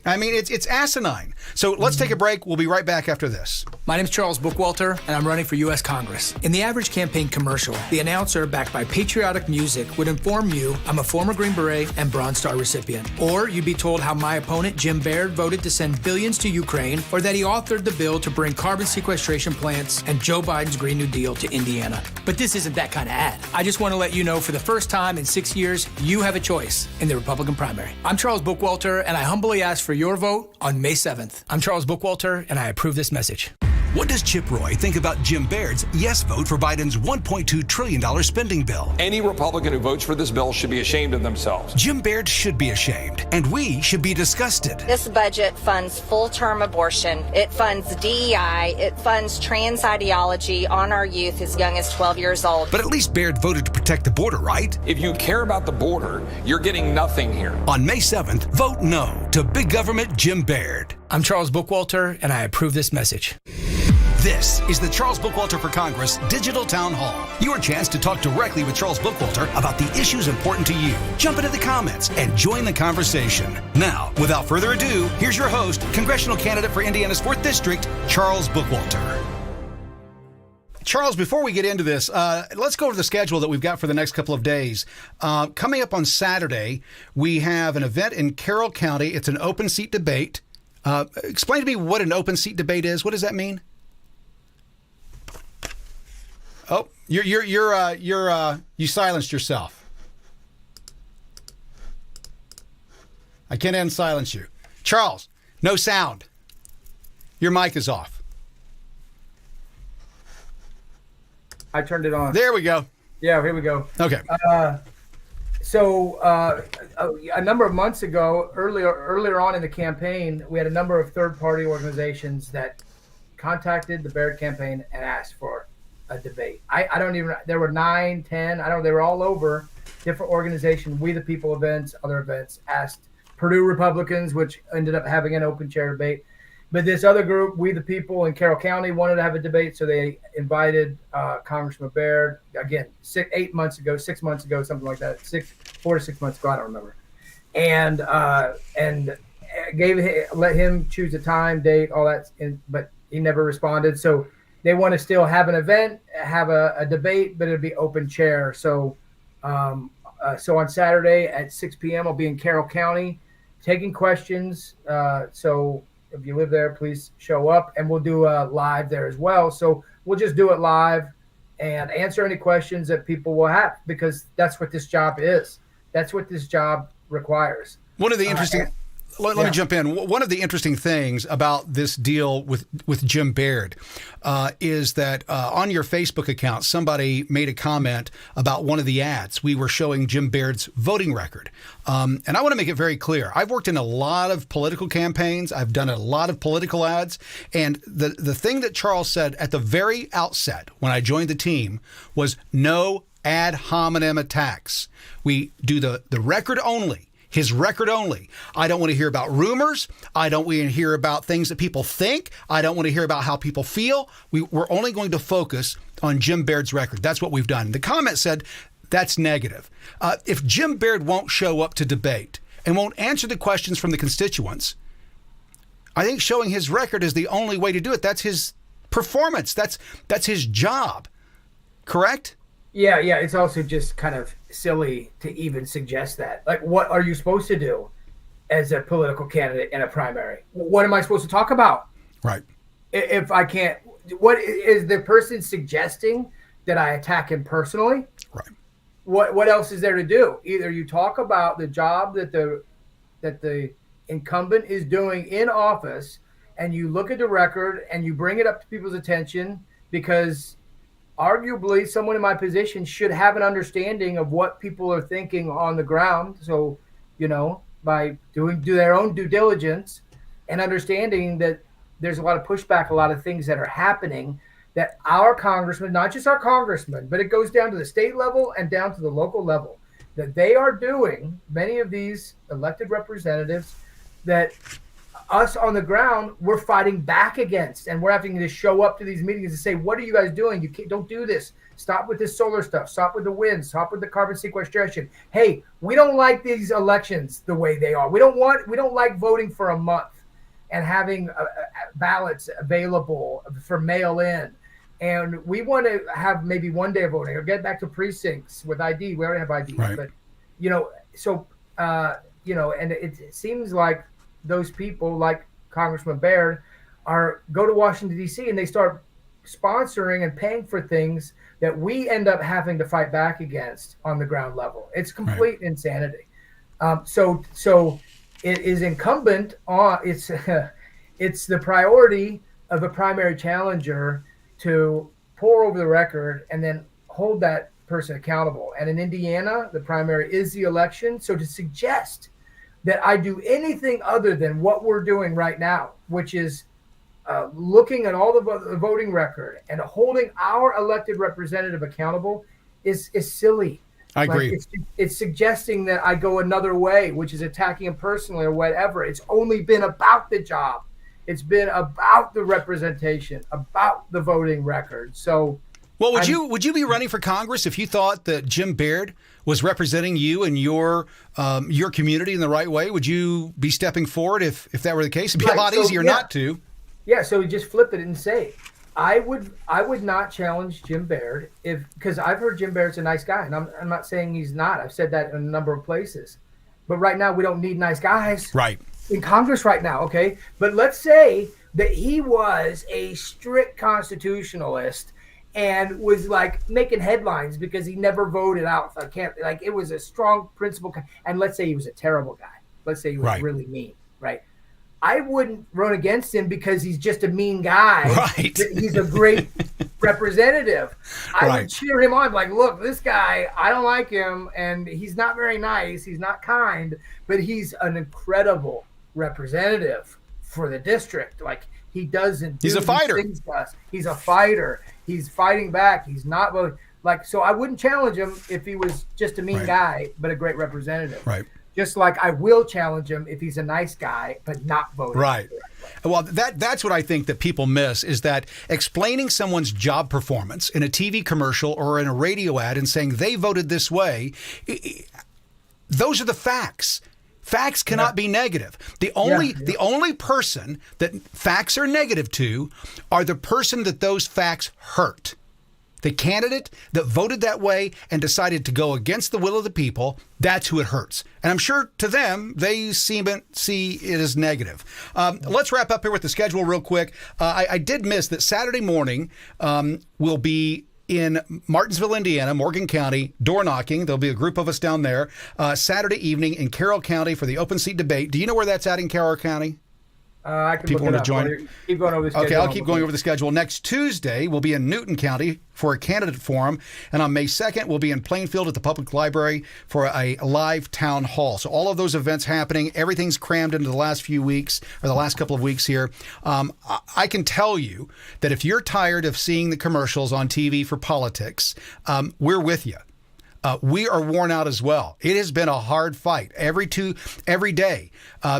I mean, it's asinine. So let's take a break. We'll be right back after this. My name's Charles Bookwalter, and I'm running for U.S. Congress. In the average campaign commercial, the announcer, backed by patriotic music, would inform you I'm a former Green Beret and Bronze Star recipient. Or you'd be told how my opponent, Jim Baird, voted to send billions to Ukraine, or that he authored the bill to bring carbon sequestration plants and Joe Biden's Green New Deal to Indiana. But this isn't that kind of ad. I just want to let you know, for the first time in 6 years, you have a choice in the Republican primary. I'm Charles Bookwalter, and I humbly ask for your vote on May 7th. I'm Charles Bookwalter, and I approve this message. What does Chip Roy think about Jim Baird's yes vote for Biden's $1.2 trillion spending bill? Any Republican who votes for this bill should be ashamed of themselves. Jim Baird should be ashamed, and we should be disgusted. This budget funds full-term abortion. It funds DEI. It funds trans ideology on our youth as young as 12 years old. But at least Baird voted to protect the border, right? If you care about the border, you're getting nothing here. On May 7th, vote no to big government Jim Baird. I'm Charles Bookwalter, and I approve this message. This is the Charles Bookwalter for Congress Digital Town Hall. Your chance to talk directly with Charles Bookwalter about the issues important to you. Jump into the comments and join the conversation. Now, without further ado, here's your host, congressional candidate for Indiana's 4th District, Charles Bookwalter. Charles, before we get into this, let's go over the schedule that we've got for the next couple of days. Coming up on Saturday, we have an event in Carroll County. It's an open seat debate. Explain to me what an open seat debate is. What does that mean? Oh, you silenced yourself. I can't unsilence you. Charles, no sound. Your mic is off. I turned it on. There we go. Yeah, here we go. Okay. So a number of months ago, earlier on in the campaign, we had a number of third-party organizations that contacted the Baird campaign and asked for a debate. I don't even. There were 9, 10. They were all over. Different organizations. We the People events, other events asked Purdue Republicans, which ended up having an open chair debate. But this other group, We the People in Carroll County, wanted to have a debate, so they invited Congressman Baird, again, 6 months ago, something like that, 4 to 6 months ago, I don't remember, and let him choose a time, date, all that, but he never responded. So they want to still have an event, have a debate, but it'll be open chair. So on Saturday at 6 p.m., I'll be in Carroll County taking questions. So if you live there, please show up, and we'll do a live there as well. So we'll just do it live and answer any questions that people will have, because that's what this job is. That's what this job requires. One of the interesting let me jump in. One of the interesting things about this deal with Jim Baird is that on your Facebook account, somebody made a comment about one of the ads. We were showing Jim Baird's voting record. And I want to make it very clear. I've worked in a lot of political campaigns. I've done a lot of political ads. And the thing that Charles said at the very outset when I joined the team was no ad hominem attacks. We do the record only. His record only. I don't want to hear about rumors. I don't want to hear about things that people think. I don't want to hear about how people feel. We're only going to focus on Jim Baird's record. That's what we've done. The comment said that's negative. If Jim Baird won't show up to debate and won't answer the questions from the constituents, I think showing his record is the only way to do it. That's his performance. That's his job. Correct? Yeah. It's also just kind of silly to even suggest that. Like, what are you supposed to do as a political candidate in a primary? What am I supposed to talk about? Right. If I can't, what is the person suggesting that I attack him personally? Right. What else is there to do? Either you talk about the job that the incumbent is doing in office, and you look at the record and you bring it up to people's attention, because arguably someone in my position should have an understanding of what people are thinking on the ground. So, by do their own due diligence and understanding that there's a lot of pushback, a lot of things that are happening that our congressmen, not just our congressmen, but it goes down to the state level and down to the local level, that they are doing, many of these elected representatives, that us on the ground, we're fighting back against, and we're having to show up to these meetings and say, what are you guys doing? Don't do this. Stop with this solar stuff. Stop with the wind. Stop with the carbon sequestration. Hey, we don't like these elections the way they are. We don't like voting for a month and having ballots available for mail in. And we want to have maybe one day of voting, or get back to precincts with ID. We already have ID, right. But, and it seems like those people, like Congressman Baird, go to Washington, D.C., and they start sponsoring and paying for things that we end up having to fight back against on the ground level. It's complete insanity. So it is incumbent on it's the priority of a primary challenger to pour over the record and then hold that person accountable. And in Indiana, the primary is the election. So to suggest that I do anything other than what we're doing right now, which is looking at all the voting record and holding our elected representative accountable, is silly. I agree. It's suggesting that I go another way, which is attacking him personally or whatever. It's only been about the job. It's been about the representation, about the voting record. So, well, would you be running for Congress if you thought that Jim Baird was representing you and your community in the right way? Would you be stepping forward if that were the case? It'd be a lot easier not to. Yeah, so we just flip it and say, I would not challenge Jim Baird because I've heard Jim Baird's a nice guy, and I'm not saying he's not. I've said that in a number of places. But right now we don't need nice guys in Congress right now, okay? But let's say that he was a strict constitutionalist and was like making headlines because he never voted out. I can't, like, it was a strong principle. And let's say he was a terrible guy. Let's say he was really mean, right? I wouldn't run against him because he's just a mean guy. Right. He's a great representative. I would cheer him on. Like, look, this guy, I don't like him, and he's not very nice. He's not kind, but he's an incredible representative for the district. Like, he doesn't. He's a fighter. He's a fighter. He's fighting back. He's not like. So I wouldn't challenge him if he was just a mean guy, but a great representative. Right. Just like I will challenge him if he's a nice guy, but not voting. Right. Well, that's what I think that people miss, is that explaining someone's job performance in a TV commercial or in a radio ad and saying they voted this way, those are the facts. Facts cannot be negative. The only person that facts are negative to are the person that those facts hurt. The candidate that voted that way and decided to go against the will of the people, that's who it hurts. And I'm sure to them, they see it as negative. Let's wrap up here with the schedule real quick. I did miss that Saturday morning will be in Martinsville, Indiana, Morgan County, door knocking. There'll be a group of us down there. Saturday evening in Carroll County for the open seat debate. Do you know where that's at in Carroll County? I can people look want to it up. join. Keep going over the schedule. Okay, I'll keep going over the schedule. Next Tuesday, we'll be in Newton County for a candidate forum. And on May 2nd, we'll be in Plainfield at the Public Library for a live town hall. So all of those events happening, everything's crammed into the last few weeks, or the last couple of weeks here. I can tell you that if you're tired of seeing the commercials on TV for politics, we're with you. We are worn out as well. It has been a hard fight every day.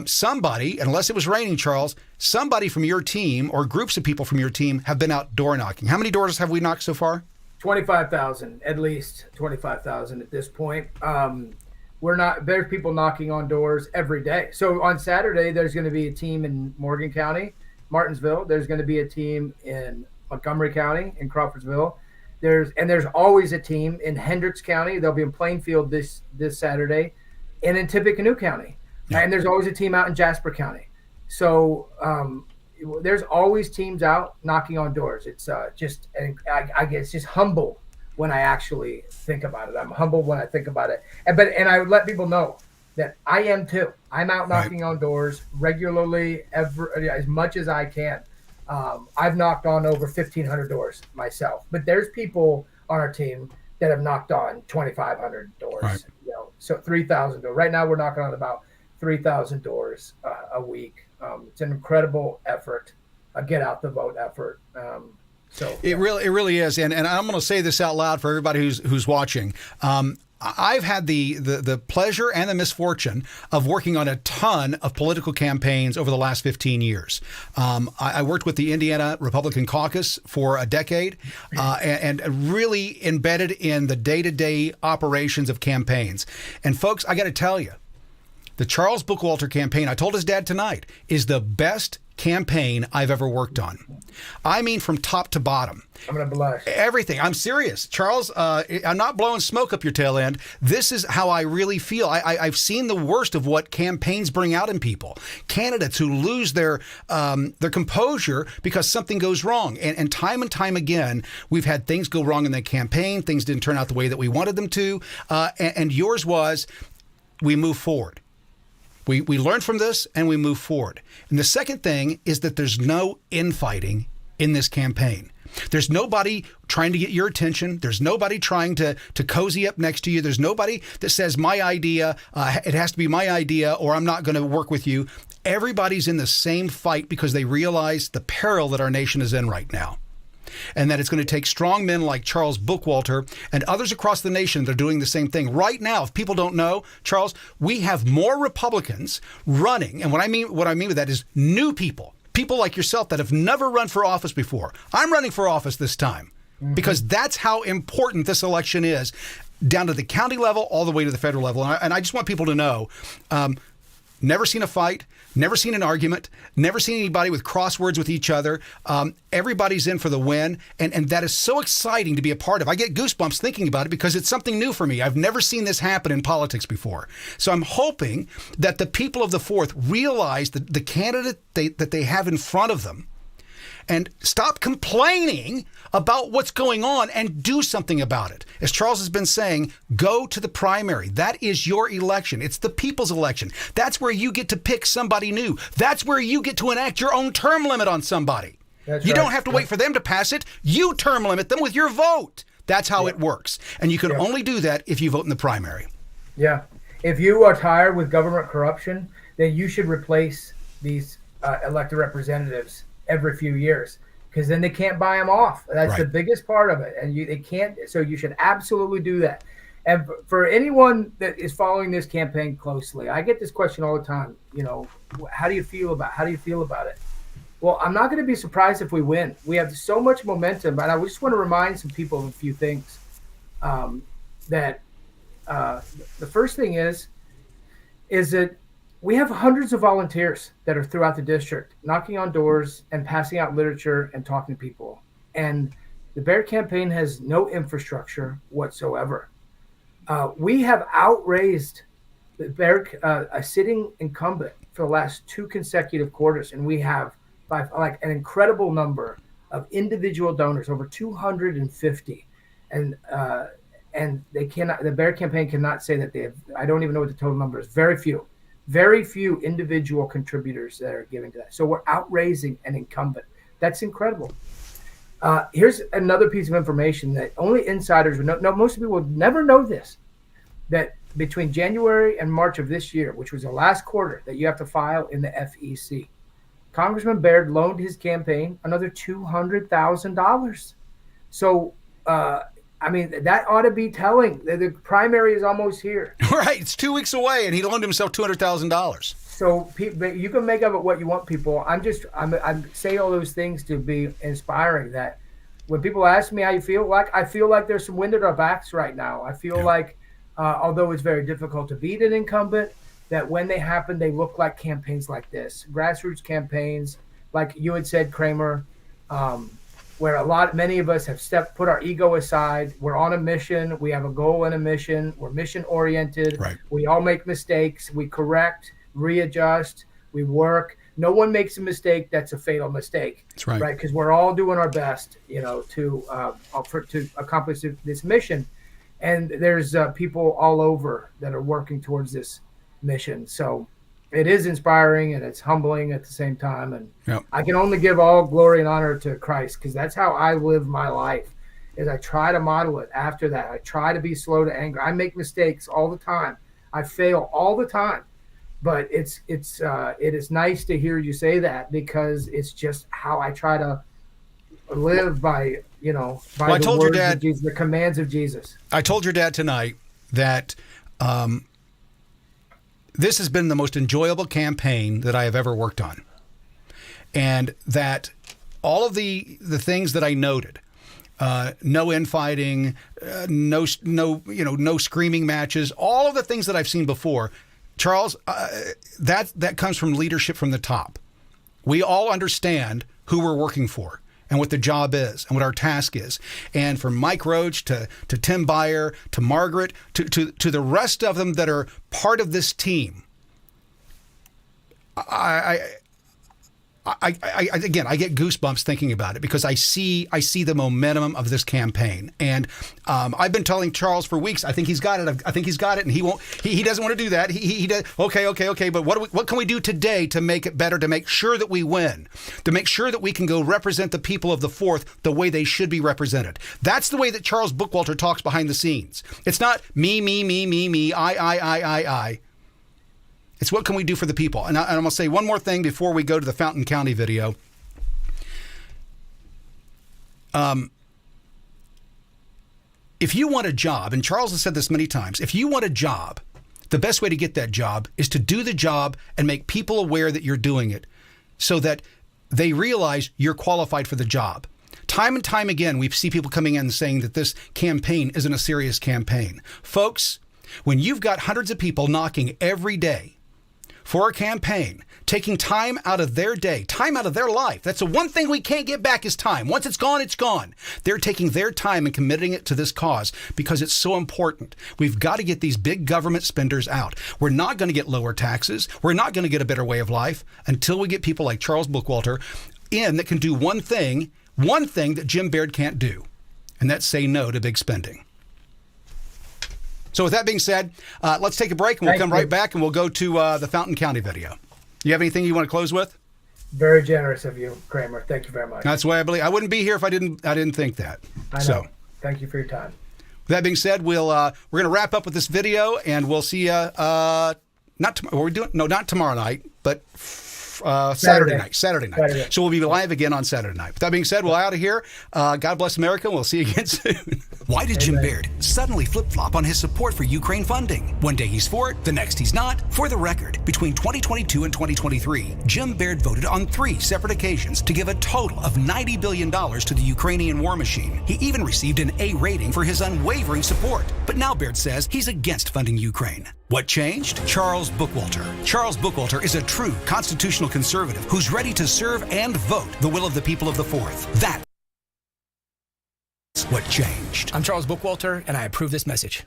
Somebody, unless it was raining, Charles, somebody from your team or groups of people from your team have been out door knocking. How many doors have we knocked so far? 25,000, at least 25,000 at this point. There's people knocking on doors every day. So on Saturday, there's going to be a team in Morgan County, Martinsville. There's going to be a team in Montgomery County, in Crawfordsville. There's always a team in Hendricks County. They'll be in Plainfield this Saturday, and in Tippecanoe County. Yeah. And there's always a team out in Jasper County. So there's always teams out knocking on doors. It's I guess just humble when I actually think about it. I'm humble when I think about it. And I would let people know that I am too. I'm out knocking on doors regularly, as much as I can. I've knocked on over 1,500 doors myself, but there's people on our team that have knocked on 2,500 doors. Right. So 3,000 doors. Right now, we're knocking on about 3,000 doors a week. It's an incredible effort, a get out the vote effort. It really is, and I'm going to say this out loud for everybody who's watching. I've had the pleasure and the misfortune of working on a ton of political campaigns over the last 15 years. I worked with the Indiana Republican Caucus for a decade and really embedded in the day-to-day operations of campaigns. And folks, I got to tell you, the Charles Bookwalter campaign, I told his dad tonight, is the best campaign I've ever worked on. I mean, from top to bottom. I'm going to blush. Everything. I'm serious. Charles, I'm not blowing smoke up your tail end. This is how I really feel. I've seen the worst of what campaigns bring out in people. Candidates who lose their composure because something goes wrong. And time again, we've had things go wrong in the campaign. Things didn't turn out the way that we wanted them to. And yours was, we move forward. We learn from this and we move forward. And the second thing is that there's no infighting in this campaign. There's nobody trying to get your attention. There's nobody trying to cozy up next to you. There's nobody that says my idea, it has to be my idea, or I'm not going to work with you. Everybody's in the same fight because they realize the peril that our nation is in right now. And that it's going to take strong men like Charles Bookwalter and others across the nation that are doing the same thing. Right now, if people don't know, Charles, we have more Republicans running. And what I mean with that is new people like yourself that have never run for office before. I'm running for office this time because that's how important this election is, down to the county level all the way to the federal level. And I just want people to know, Never seen a fight, never seen an argument, never seen anybody with crosswords with each other. Everybody's in for the win, and that is so exciting to be a part of. I get goosebumps thinking about it because it's something new for me. I've never seen this happen in politics before. So I'm hoping that the people of the 4th realize the candidate that they have in front of them and stop complaining about what's going on and do something about it. As Charles has been saying, go to the primary. That is your election. It's the people's election. That's where you get to pick somebody new. That's where you get to enact your own term limit on somebody. You don't have to wait for them to pass it. You term limit them with your vote. That's how it works. And you can only do that if you vote in the primary. Yeah. If you are tired with government corruption, then you should replace these elected representatives every few years, because then they can't buy them off. That's the biggest part of it. And they can't. So you should absolutely do that. And for anyone that is following this campaign closely, I get this question all the time. You know, how do you feel about it? Well, I'm not going to be surprised if we win. We have so much momentum, but I just want to remind some people of a few things. That the first thing is that we have hundreds of volunteers that are throughout the district, knocking on doors and passing out literature and talking to people. And the Bear campaign has no infrastructure whatsoever. We have outraised the Bear, a sitting incumbent, for the last 2 consecutive quarters, and we have like an incredible number of individual donors, over 250, and they cannot. The Bear campaign cannot say that they have. I don't even know what the total number is. Very few individual contributors that are giving to that. So we're outraising an incumbent. That's incredible. Here's another piece of information that only insiders would know. No, most people would never know this, that between January and March of this year, which was the last quarter that you have to file in the FEC, Congressman Baird loaned his campaign another $200,000. So, I mean, that ought to be telling. The primary is almost here. Right. It's 2 weeks away, and he loaned himself $200,000. So you can make of it what you want, people. I'm say all those things to be inspiring, that when people ask me how you feel, I feel like there's some wind at our backs right now. I feel like, although it's very difficult to beat an incumbent, that when they happen, they look like campaigns like this, grassroots campaigns, like you had said, Kramer, where many of us have put our ego aside. We're on a mission. We have a goal and a mission. We're mission oriented. Right. We all make mistakes. We correct, readjust, we work. No one makes a mistake that's a fatal mistake. That's right. Right. Because we're all doing our best, to accomplish this mission. And there's people all over that are working towards this mission. So it is inspiring and it's humbling at the same time. And I can only give all glory and honor to Christ, because that's how I live my life, is I try to model it after that. I try to be slow to anger. I make mistakes all the time. I fail all the time. But it is nice to hear you say that, because it's just how I try to live by the words of Jesus, the commands of Jesus. I told your dad tonight that this has been the most enjoyable campaign that I have ever worked on. And that all of the things that I noted, no infighting, no screaming matches, all of the things that I've seen before, Charles, that comes from leadership from the top. We all understand who we're working for and what the job is and what our task is. And from Mike Roach to Tim Beyer to Margaret to the rest of them that are part of this team, I get goosebumps thinking about it, because I see the momentum of this campaign. And I've been telling Charles for weeks, I think he's got it. I think he's got it, and he won't. He doesn't want to do that. He does. Okay. But what can we do today to make it better? To make sure that we win. To make sure that we can go represent the people of the 4th the way they should be represented. That's the way that Charles Bookwalter talks behind the scenes. It's not me, I. It's what can we do for the people? And I'm going to say one more thing before we go to the Fountain County video. If you want a job, and Charles has said this many times, if you want a job, the best way to get that job is to do the job and make people aware that you're doing it, so that they realize you're qualified for the job. Time and time again, we see people coming in and saying that this campaign isn't a serious campaign. Folks, when you've got hundreds of people knocking every day for a campaign, taking time out of their day, time out of their life. That's the one thing we can't get back is time. Once it's gone, it's gone. They're taking their time and committing it to this cause because it's so important. We've got to get these big government spenders out. We're not going to get lower taxes. We're not going to get a better way of life until we get people like Charles Bookwalter in that can do one thing that Jim Baird can't do, and that's say no to big spending. So with that being said, let's take a break, and we'll come right back, and we'll go to the Fountain County video. You have anything you want to close with? Very generous of you, Kramer. Thank you very much. That's why I believe I wouldn't be here if I didn't think that. I know. So, thank you for your time. With that being said, we're going to wrap up with this video, and we'll see you not tomorrow night, but Saturday night. So we'll be live again on Saturday night. With that being said, we're out of here. God bless America, and we'll see you again soon. Why did Jim Baird suddenly flip-flop on his support for Ukraine funding? One day he's for it, the next he's not. For the record, between 2022 and 2023, Jim Baird voted on 3 separate occasions to give a total of $90 billion to the Ukrainian war machine. He even received an A rating for his unwavering support. But now Baird says he's against funding Ukraine. What changed? Charles Bookwalter. Charles Bookwalter is a true constitutional conservative who's ready to serve and vote the will of the people of the Fourth. That's what changed. I'm Charles Bookwalter, and I approve this message.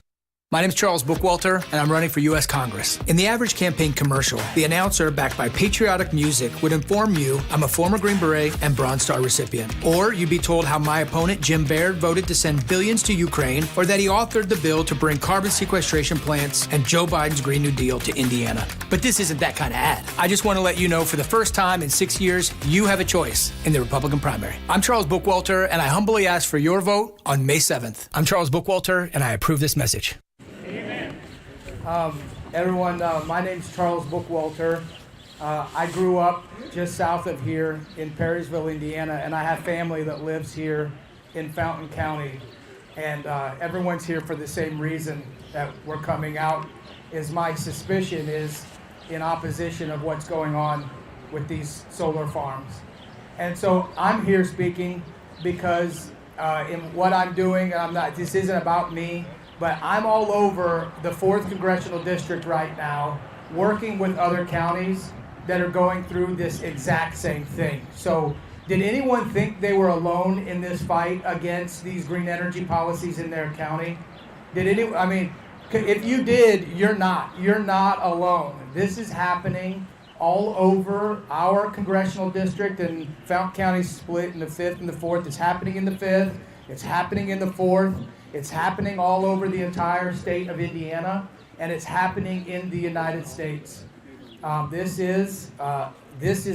My name's Charles Bookwalter, and I'm running for U.S. Congress. In the average campaign commercial, the announcer, backed by patriotic music, would inform you I'm a former Green Beret and Bronze Star recipient. Or you'd be told how my opponent, Jim Baird, voted to send billions to Ukraine, or that he authored the bill to bring carbon sequestration plants and Joe Biden's Green New Deal to Indiana. But this isn't that kind of ad. I just want to let you know for the first time in 6 years, you have a choice in the Republican primary. I'm Charles Bookwalter, and I humbly ask for your vote on May 7th. I'm Charles Bookwalter, and I approve this message. Everyone, my name's Charles Bookwalter. I grew up just south of here in Perrysville, Indiana, and I have family that lives here in Fountain County. And everyone's here for the same reason that we're coming out, is my suspicion is in opposition of what's going on with these solar farms. And so I'm here speaking because in what I'm doing, this isn't about me, but I'm all over the 4th Congressional District right now, working with other counties that are going through this exact same thing. So did anyone think they were alone in this fight against these green energy policies in their county? If you did, you're not. You're not alone. This is happening all over our congressional district, and Fountain County's split in the 5th and the 4th. It's happening in the 5th. It's happening in the 4th. It's happening all over the entire state of Indiana, and it's happening in the United States. This is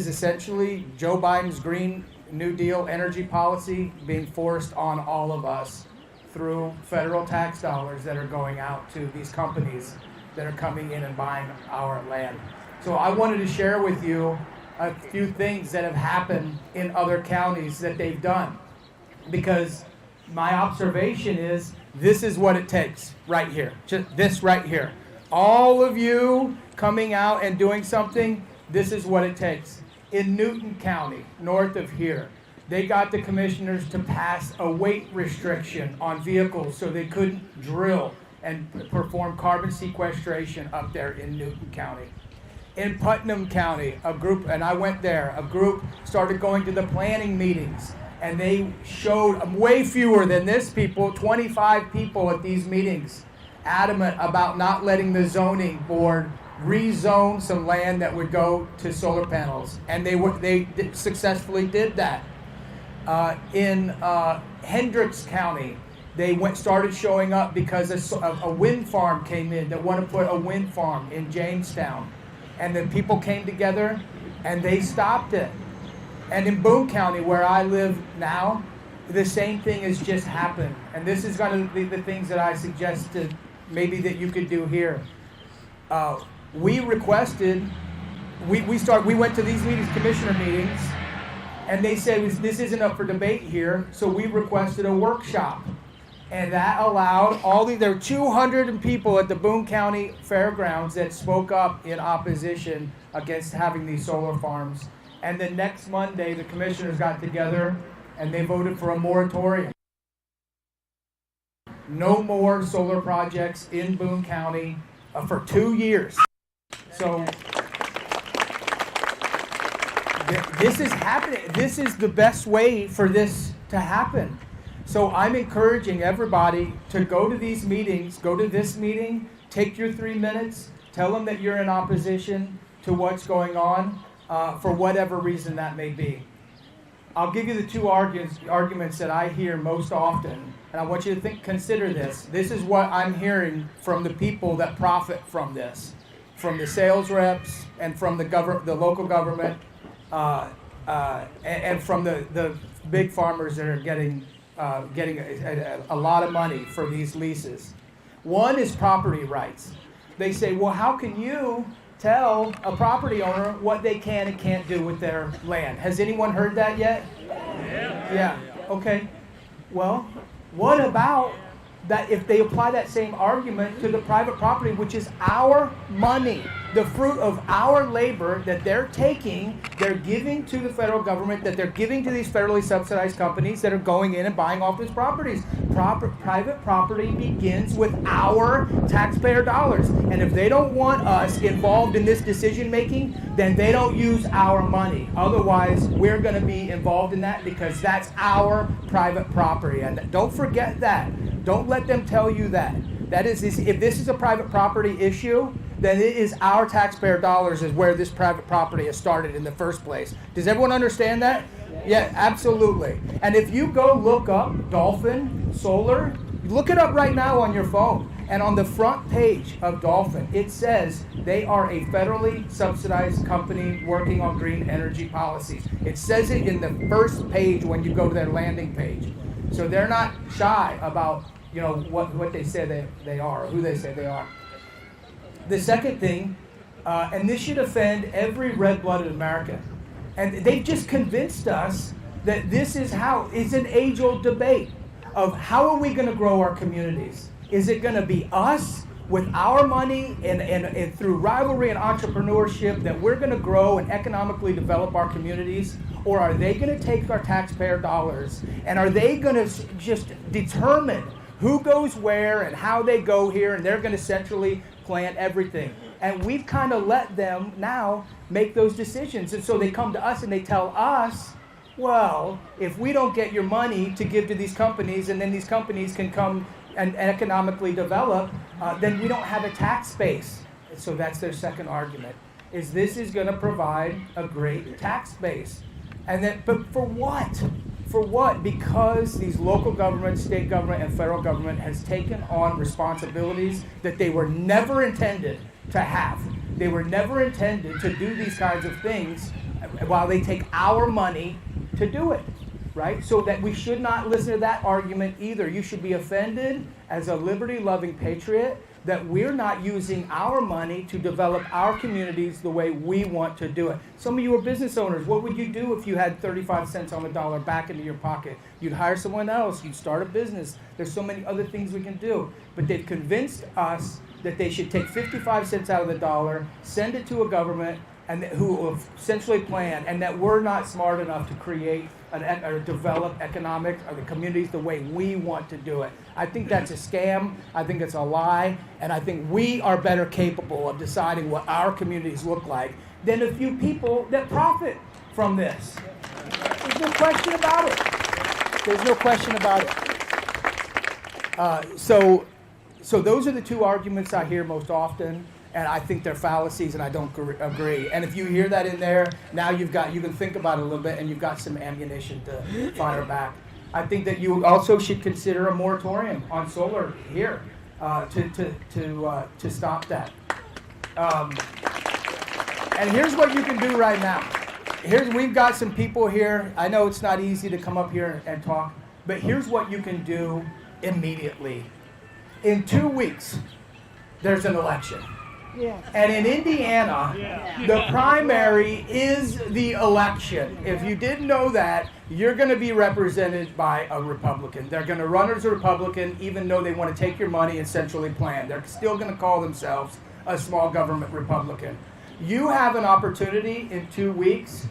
essentially Joe Biden's Green New Deal energy policy being forced on all of us through federal tax dollars that are going out to these companies that are coming in and buying our land. So I wanted to share with you a few things that have happened in other counties that they've done, because my observation is this is what it takes right here, just this right here. All of you coming out and doing something, this is what it takes. In Newton County, north of here, they got the commissioners to pass a weight restriction on vehicles so they couldn't drill and perform carbon sequestration up there in Newton County. In Putnam County, a group started going to the planning meetings, and they showed way fewer than this people, 25 people at these meetings, adamant about not letting the zoning board rezone some land that would go to solar panels. And they successfully did that. In Hendricks County, they started showing up because a wind farm came in that wanted to put a wind farm in Jamestown. And then people came together and they stopped it. And in Boone County, where I live now, the same thing has just happened. And this is going to be the things that I suggested maybe that you could do here. We requested, we went to these meetings, commissioner meetings, and they said this isn't up for debate here, so we requested a workshop. And that allowed there were 200 people at the Boone County Fairgrounds that spoke up in opposition against having these solar farms. And the next Monday, the commissioners got together and they voted for a moratorium. No more solar projects in Boone County for 2 years. So This is happening. This is the best way for this to happen. So I'm encouraging everybody to go to these meetings, go to this meeting, take your 3 minutes, tell them that you're in opposition to what's going on for whatever reason that may be. I'll give you the two arguments that I hear most often, and I want you to consider this. This is what I'm hearing from the people that profit from this, from the sales reps and from the local government, and from the big farmers that are getting a lot of money for these leases. One is property rights. They say, well, how can you tell a property owner what they can and can't do with their land? Has anyone heard that yet? Yeah. Okay. Well, what about that if they apply that same argument to the private property, which is our money, the fruit of our labor that they're taking, they're giving to the federal government, that they're giving to these federally subsidized companies that are going in and buying off these properties. Private property begins with our taxpayer dollars. And if they don't want us involved in this decision making, then they don't use our money. Otherwise, we're going to be involved in that because that's our private property. And don't forget that. Don't let them tell you that. That is, if this is a private property issue, then it is our taxpayer dollars is where this private property has started in the first place. Does everyone understand that? Yeah, absolutely. And if you go look up Dolphin Solar, look it up right now on your phone. And on the front page of Dolphin, it says they are a federally subsidized company working on green energy policies. It says it in the first page when you go to their landing page. So they're not shy about what they say they are, or who they say they are. The second thing, and this should offend every red-blooded American, and they've just convinced us that this is how, it's an age-old debate of how are we going to grow our communities? Is it going to be us with our money and through rivalry and entrepreneurship that we're going to grow and economically develop our communities? Or are they going to take our taxpayer dollars and are they going to just determine who goes where and how they go here, and they're going to centrally plan everything? And we've kind of let them now make those decisions. And so they come to us and they tell us, well, if we don't get your money to give to these companies and then these companies can come and economically develop, then we don't have a tax base. So that's their second argument, is this is going to provide a great tax base. And then, but for what? For what? Because these local government, state government, and federal government has taken on responsibilities that they were never intended to have. They were never intended to do these kinds of things while they take our money to do it, right? So that we should not listen to that argument either. You should be offended as a liberty-loving patriot that we're not using our money to develop our communities the way we want to do it. Some of you are business owners. What would you do if you had 35 cents on the dollar back into your pocket? You'd hire someone else. You'd start a business. There's so many other things we can do. But they've convinced us that they should take 55 cents out of the dollar, send it to a government and who will essentially plan, and that we're not smart enough to create or develop economic or the communities the way we want to do it. I think that's a scam. I think it's a lie. And I think we are better capable of deciding what our communities look like than a few people that profit from this. There's no question about it. There's no question about it. So those are the two arguments I hear most often. And I think they're fallacies, and I don't agree. And if you hear that in there, now you can think about it a little bit, and you've got some ammunition to fire back. I think that you also should consider a moratorium on solar here to stop that. And here's what you can do right now. We've got some people here. I know it's not easy to come up here and talk, but here's what you can do immediately. In 2 weeks, there's an election. Yeah. And in Indiana, the primary is the election. If you didn't know that, you're going to be represented by a Republican. They're going to run as a Republican even though they want to take your money and centrally plan. They're still going to call themselves a small government Republican. You have an opportunity in 2 weeks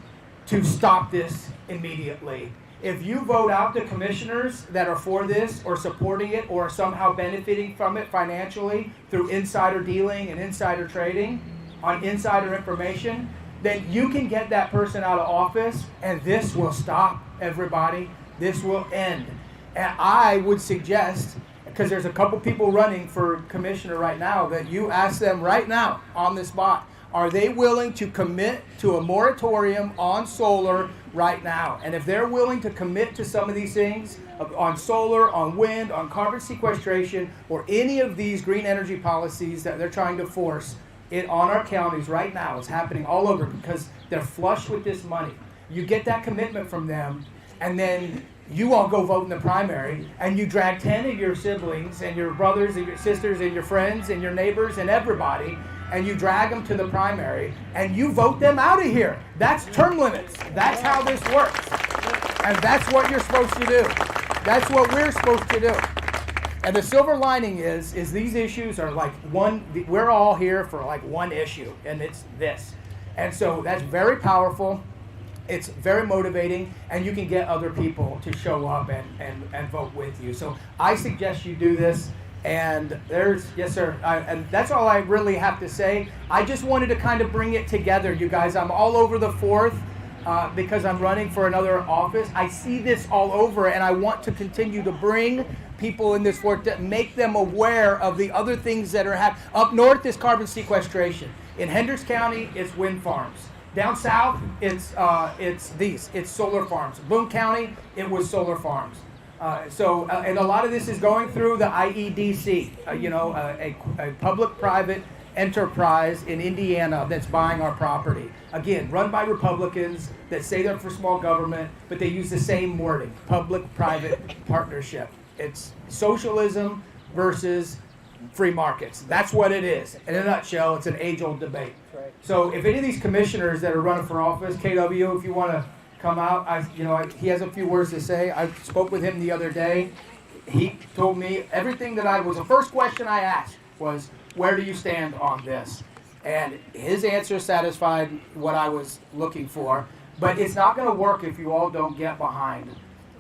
to stop this immediately. If you vote out the commissioners that are for this or supporting it or somehow benefiting from it financially through insider dealing and insider trading on insider information, then you can get that person out of office, and this will stop everybody. This will end. And I would suggest, because there's a couple people running for commissioner right now, that you ask them right now on the spot, are they willing to commit to a moratorium on solar right now? And if they're willing to commit to some of these things, on solar, on wind, on carbon sequestration, or any of these green energy policies that they're trying to force it on our counties right now, it's happening all over because they're flush with this money. You get that commitment from them, and then you all go vote in the primary, and you drag 10 of your siblings and your brothers and your sisters and your friends and your neighbors and everybody, and you drag them to the primary, and you vote them out of here. That's term limits. That's how this works. And that's what you're supposed to do. That's what we're supposed to do. And the silver lining is these issues are like we're all here for like one issue, and it's this. And so that's very powerful. It's very motivating, and you can get other people to show up and vote with you. So I suggest you do this. And yes, sir. And that's all I really have to say. I just wanted to kind of bring it together, you guys. I'm all over the 4th because I'm running for another office. I see this all over, and I want to continue to bring people in this 4th to make them aware of the other things that are happening. Up north is carbon sequestration. In Hendricks County, it's wind farms. Down south, it's solar farms. Boone County, it was solar farms. And a lot of this is going through the IEDC, a public-private enterprise in Indiana that's buying our property. Again, run by Republicans that say they're for small government, but they use the same wording, public-private partnership. It's socialism versus free markets. That's what it is. In a nutshell, it's an age-old debate. So if any of these commissioners that are running for office, KW, if you want to come out, he has a few words to say. I spoke with him the other day. He told me everything the first question I asked was, where do you stand on this? And his answer satisfied what I was looking for. But it's not going to work if you all don't get behind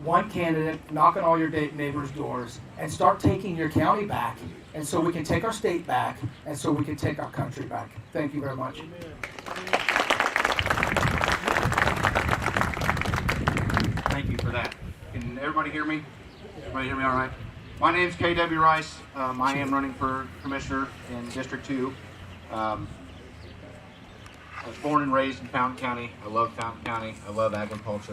one candidate, knock on all your neighbors' doors, and start taking your county back. And so we can take our state back, and so we can take our country back. Thank you very much. Thank you for that. Can everybody hear me? Everybody hear me all right? My name's KW Rice. I am running for commissioner in District 2. I was born and raised in Fountain County. I love Fountain County. I love agriculture.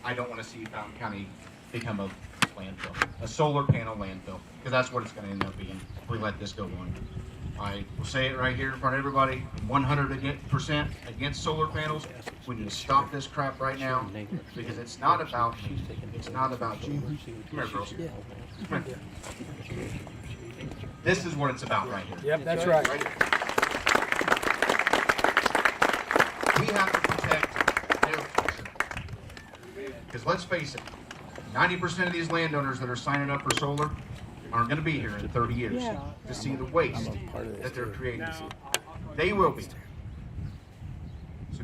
I don't want to see Fountain County become a landfill, a solar panel landfill, because that's what it's going to end up being if we let this go on. I will say it right here in front of everybody, 100% against solar panels. We need to stop this crap right now, because it's not about me. It's not about you. Come here, girls. Come here. This is what it's about right here. Yep, that's right. We have to protect their future. Because let's face it, 90% of these landowners that are signing up for solar aren't going to be here in 30 years to see the waste that they're creating. They will be. So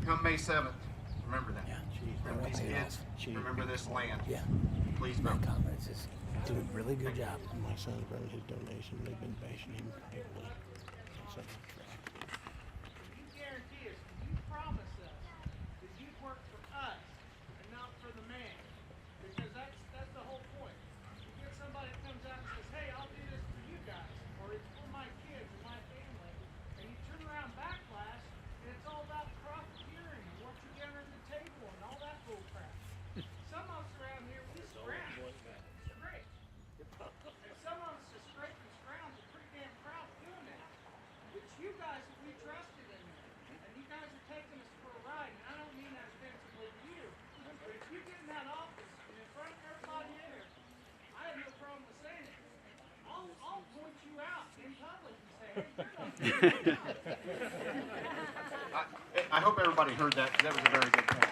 come May 7th, remember that. Remember these kids. Remember this land. Please vote. Is doing a really good job. My son's brought his donation. They've been bashing him heavily. So, You guarantee us, you promise us that you work for us and not for the man. Because that's the whole point. You get somebody that comes out and says, hey, I'll do this for you guys, or it's for my kids and my family, and you turn around backlash, and it's all about profiteering and what you get under the table and all that bull crap. Some of us around here, we scrounge. It's great. And some of us are scrape and scrounge are pretty damn proud of doing that. It's you guys that we trusted in there. And you guys are taking us for a ride. And I don't mean that offensively to you. But if you get in that office and in front of everybody in here, I have no problem with saying it. I'll point you out in public and say, hey, you're not doing it. I hope everybody heard that, because that was a very good point.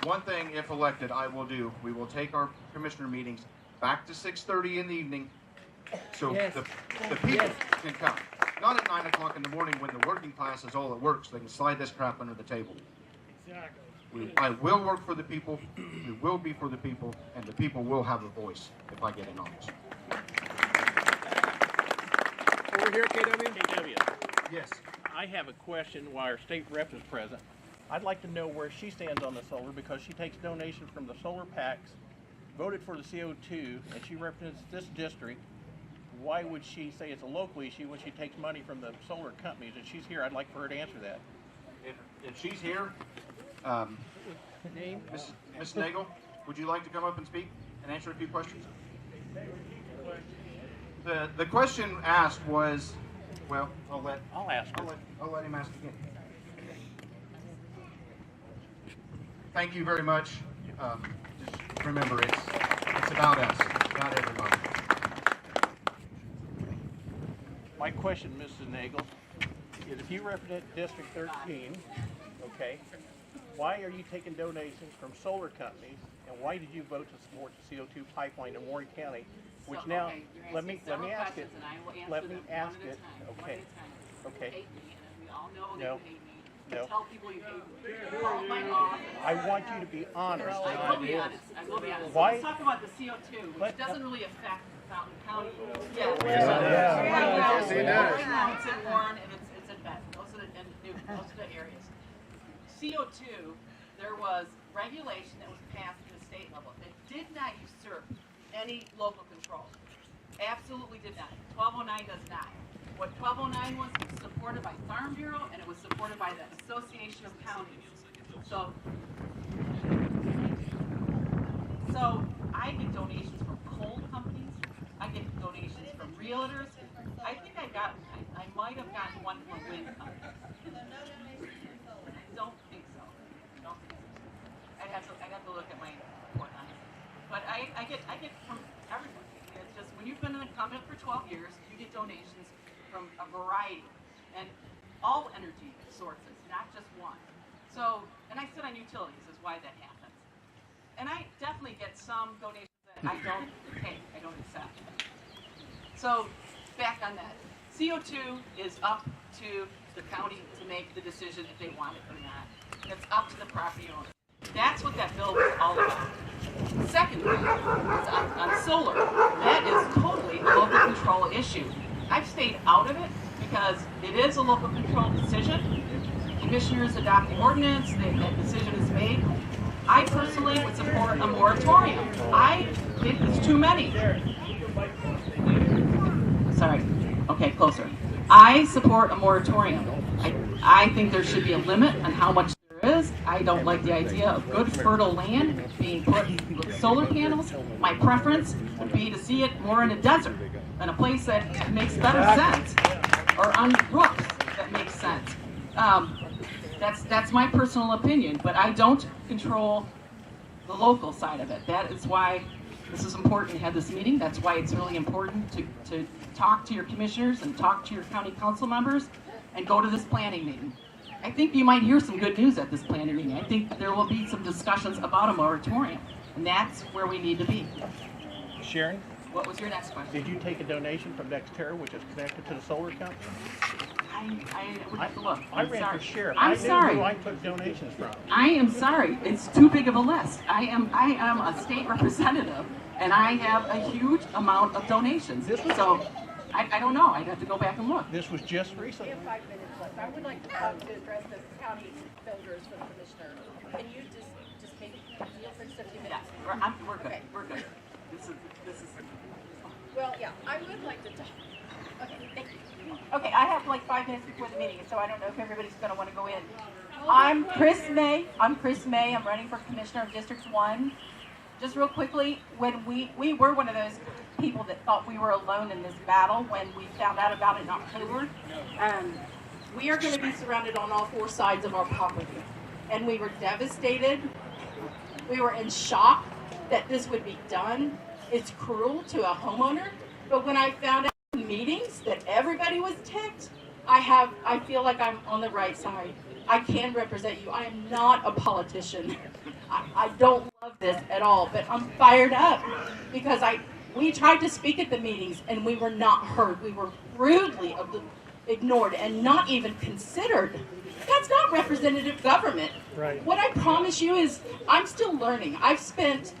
One thing, if elected, I will do, we will take our commissioner meetings back to 6:30 in the evening, so the people can come. Not at 9 o'clock in the morning when the working class is all at work, so they can slide this crap under the table. Exactly. I will work for the people, we will be for the people, and the people will have a voice if I get in office. Over here, KW. Yes. I have a question while our state rep is present. I'd like to know where she stands on the solar, because she takes donations from the solar packs, voted for the CO2, and she represents this district. Why would she say it's a local issue when she takes money from the solar companies? And she's here, I'd like for her to answer that. If she's here, Ms. Nagel, would you like to come up and speak and answer a few questions? The question asked was, well, I'll ask her. I'll let him ask again. Thank you very much. Just remember, it's about us, not everybody. My question, Mrs. Nagel, is if you represent District 13, okay, why are you taking donations from solar companies, and why did you vote to support the CO2 pipeline in Warren County? Which So, now, okay, you're let me asking ask several it. questions, and I will answer Let me them ask one at a it. time, Okay. one at a time. Okay. You hate me, and we all know that No. you hate me. No. Tell people you hate me. Call my office. I want you to be honest. I will be honest. I will be honest. So Why? let's talk about the CO2, which doesn't really affect Fountain County. Yeah. Yes, it does. Right now it's in Warren and it's in Benton. Those are the areas. CO2, there was regulation that was passed at the state level that did not usurp any local control. Absolutely did not. 1209 does not. What 1209 was supported by Farm Bureau, and it was supported by the Association of Counties. So I get donations from coal companies. I get donations from realtors. I think I might have gotten one from wind companies. I don't think so. I'd have to look at my report on it. But I get from everyone. It's just when you've been an incumbent for 12 years, you get donations from a variety and all energy sources, not just one. So, and I sit on utilities is why that happens. And I definitely get some donations that I don't take, I don't accept. So, back on that. CO2 is up to the county to make the decision if they want it or not. It's up to the property owner. That's what that bill was all about. Secondly, on solar, that is totally a local control issue. I've stayed out of it because it is a local control decision. Commissioners adopt the ordinance, that decision is made. I personally would support a moratorium. I think it's too many. Sorry. Okay, closer. I support a moratorium. I think there should be a limit on how much there is. I don't like the idea of good fertile land being put with solar panels. My preference would be to see it more in a desert, in a place that makes better sense, or on roofs that makes sense. That's my personal opinion, but I don't control the local side of it. That is why this is important to have this meeting. That's why it's really important to talk to your commissioners and talk to your county council members and go to this planning meeting. I think you might hear some good news at this planning meeting. I think there will be some discussions about a moratorium, and that's where we need to be. Sharon? What was your next question? Did you take a donation from NextEra, which is connected to the solar company? I would have to look. I ran for sheriff. I'm I sorry. knew who I took donations from. I am sorry. It's too big of a list. I am a state representative, and I have a huge amount of donations. So I don't know. I'd have to go back and look. This was just recent. We have 5 minutes left. I would like to address the county vendors for the commissioner. Can you just maybe deal for 50 minutes? Yeah, we're good. Okay. We're good. This is. Well, yeah, I would like to talk. Okay, thank you. Okay, I have like 5 minutes before the meeting, so I don't know if everybody's going to want to go in. I'm Chris May. I'm running for Commissioner of District 1. Just real quickly, when we were one of those people that thought we were alone in this battle when we found out about it in October. We are going to be surrounded on all 4 sides of our property. And we were devastated. We were in shock that this would be done. It's cruel to a homeowner. But when I found out in meetings that everybody was ticked, I feel like I'm on the right side. I can represent you. I am not a politician. I don't love this at all, but I'm fired up because we tried to speak at the meetings and we were not heard. We were rudely ignored and not even considered. That's not representative government. Right. What I promise you is I'm still learning. I've spent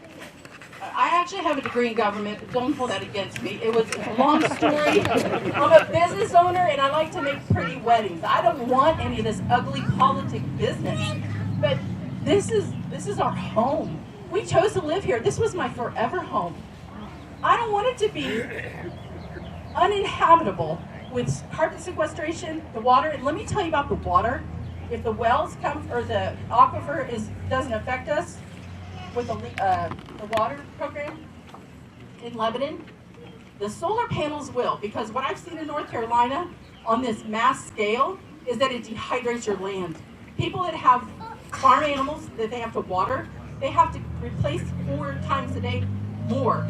I actually have a degree in government, but don't hold that against me. It's a long story. I'm a business owner, and I like to make pretty weddings. I don't want any of this ugly politic business. But this is our home. We chose to live here. This was my forever home. I don't want it to be uninhabitable with carbon sequestration, the water. And let me tell you about the water. If the wells come, or the aquifer doesn't affect us with the water program in Lebanon, the solar panels will, because what I've seen in North Carolina on this mass scale is that it dehydrates your land. People that have farm animals that they have to water, they have to replace 4 times a day more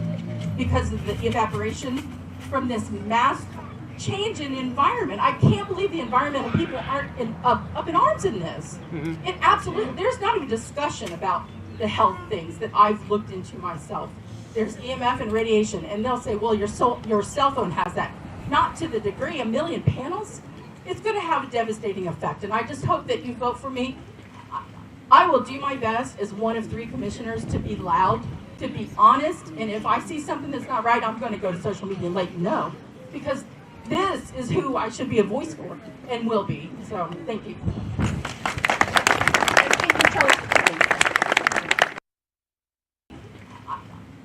because of the evaporation from this mass change in environment. I can't believe the environmental people aren't up in arms in this. It absolutely, there's not even discussion about the health things that I've looked into myself. There's EMF and radiation, and they'll say, well, your cell phone has that. Not to the degree, 1 million panels, it's going to have a devastating effect. And I just hope that you vote for me. I will do my best as one of 3 commissioners to be loud, to be honest, and if I see something that's not right, I'm going to go to social media and let you know, because this is who I should be a voice for and will be. So, thank you.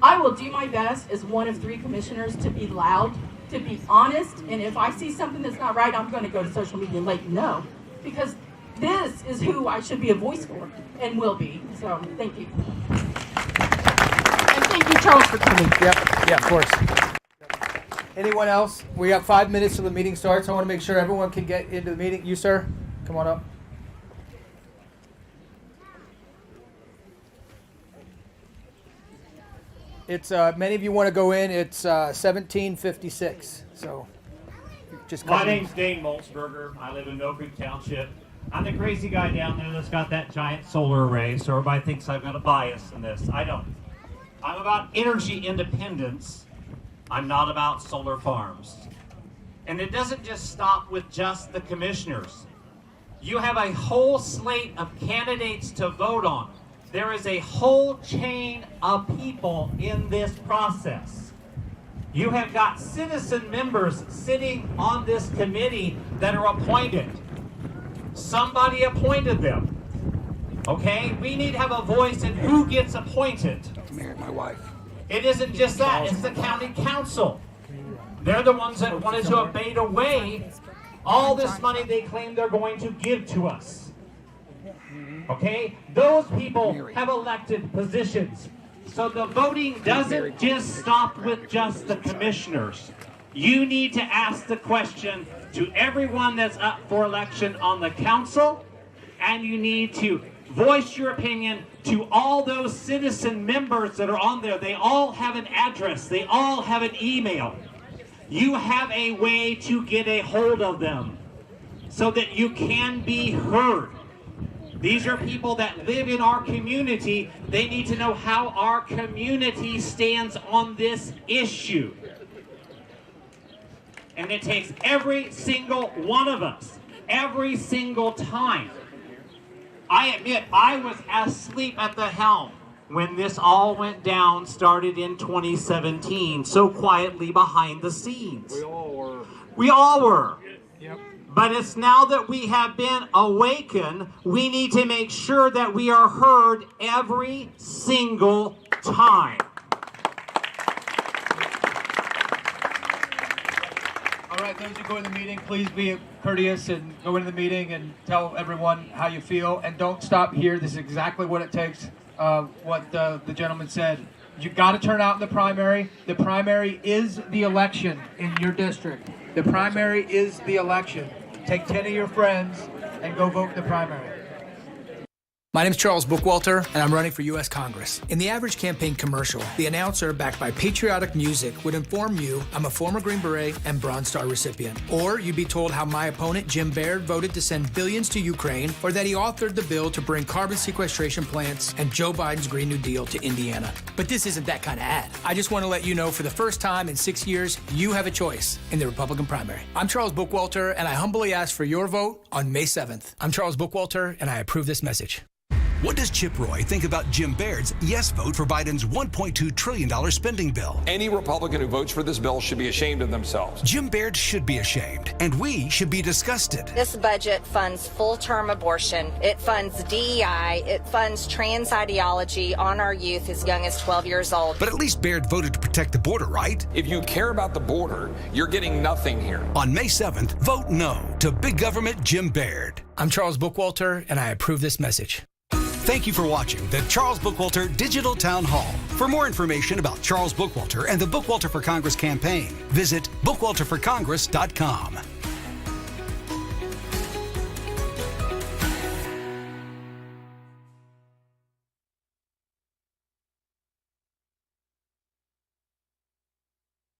I will do my best as one of 3 commissioners to be loud, to be honest, and if I see something that's not right, I'm going to go to social media and let you know, because this is who I should be a voice for and will be. So, thank you. And thank you, Charles, for coming. Yeah, of course. Anyone else? We got 5 minutes till the meeting starts. I want to make sure everyone can get into the meeting. You, sir, come on up. It's many of you want to go in. It's 1756. So, just my name's Dane Moltzberger. I live in Mill Creek Township. I'm the crazy guy down there that's got that giant solar array, so everybody thinks I've got a bias in this. I don't. I'm about energy independence. I'm not about solar farms. And it doesn't just stop with just the commissioners. You have a whole slate of candidates to vote on. There is a whole chain of people in this process. You have got citizen members sitting on this committee that are appointed. Somebody appointed them. Okay? We need to have a voice in who gets appointed. Married my wife. It isn't just that, it's the county council. They're the ones that wanted to abate away all this money they claim they're going to give to us. Okay? Those people have elected positions. So the voting doesn't just stop with just the commissioners. You need to ask the question to everyone that's up for election on the council, and you need to voice your opinion to all those citizen members that are on there. They all have an address. They all have an email. You have a way to get a hold of them so that you can be heard. These are people that live in our community. They need to know how our community stands on this issue. And it takes every single one of us, every single time. I admit, I was asleep at the helm when this all went down, started in 2017, so quietly behind the scenes. We all were. We all were. Yep. But it's now that we have been awakened, we need to make sure that we are heard every single time. All right, those who go in the meeting, please be courteous and go into the meeting and tell everyone how you feel. And don't stop here. This is exactly what it takes, what the gentleman said. You got to turn out in the primary. The primary is the election in your district. The primary is the election. Take 10 of your friends and go vote in the primary. My name is Charles Bookwalter, and I'm running for U.S. Congress. In the average campaign commercial, the announcer, backed by patriotic music, would inform you I'm a former Green Beret and Bronze Star recipient. Or you'd be told how my opponent, Jim Baird, voted to send billions to Ukraine, or that he authored the bill to bring carbon sequestration plants and Joe Biden's Green New Deal to Indiana. But this isn't that kind of ad. I just want to let you know, for the first time in 6 years, you have a choice in the Republican primary. I'm Charles Bookwalter, and I humbly ask for your vote on May 7th. I'm Charles Bookwalter, and I approve this message. What does Chip Roy think about Jim Baird's yes vote for Biden's $1.2 trillion spending bill? Any Republican who votes for this bill should be ashamed of themselves. Jim Baird should be ashamed, and we should be disgusted. This budget funds full-term abortion. It funds DEI. It funds trans ideology on our youth as young as 12 years old. But at least Baird voted to protect the border, right? If you care about the border, you're getting nothing here. On May 7th, vote no to big government Jim Baird. I'm Charles Bookwalter, and I approve this message. Thank you for watching the Charles Bookwalter Digital Town Hall. For more information about Charles Bookwalter and the Bookwalter for Congress campaign, visit bookwalterforcongress.com.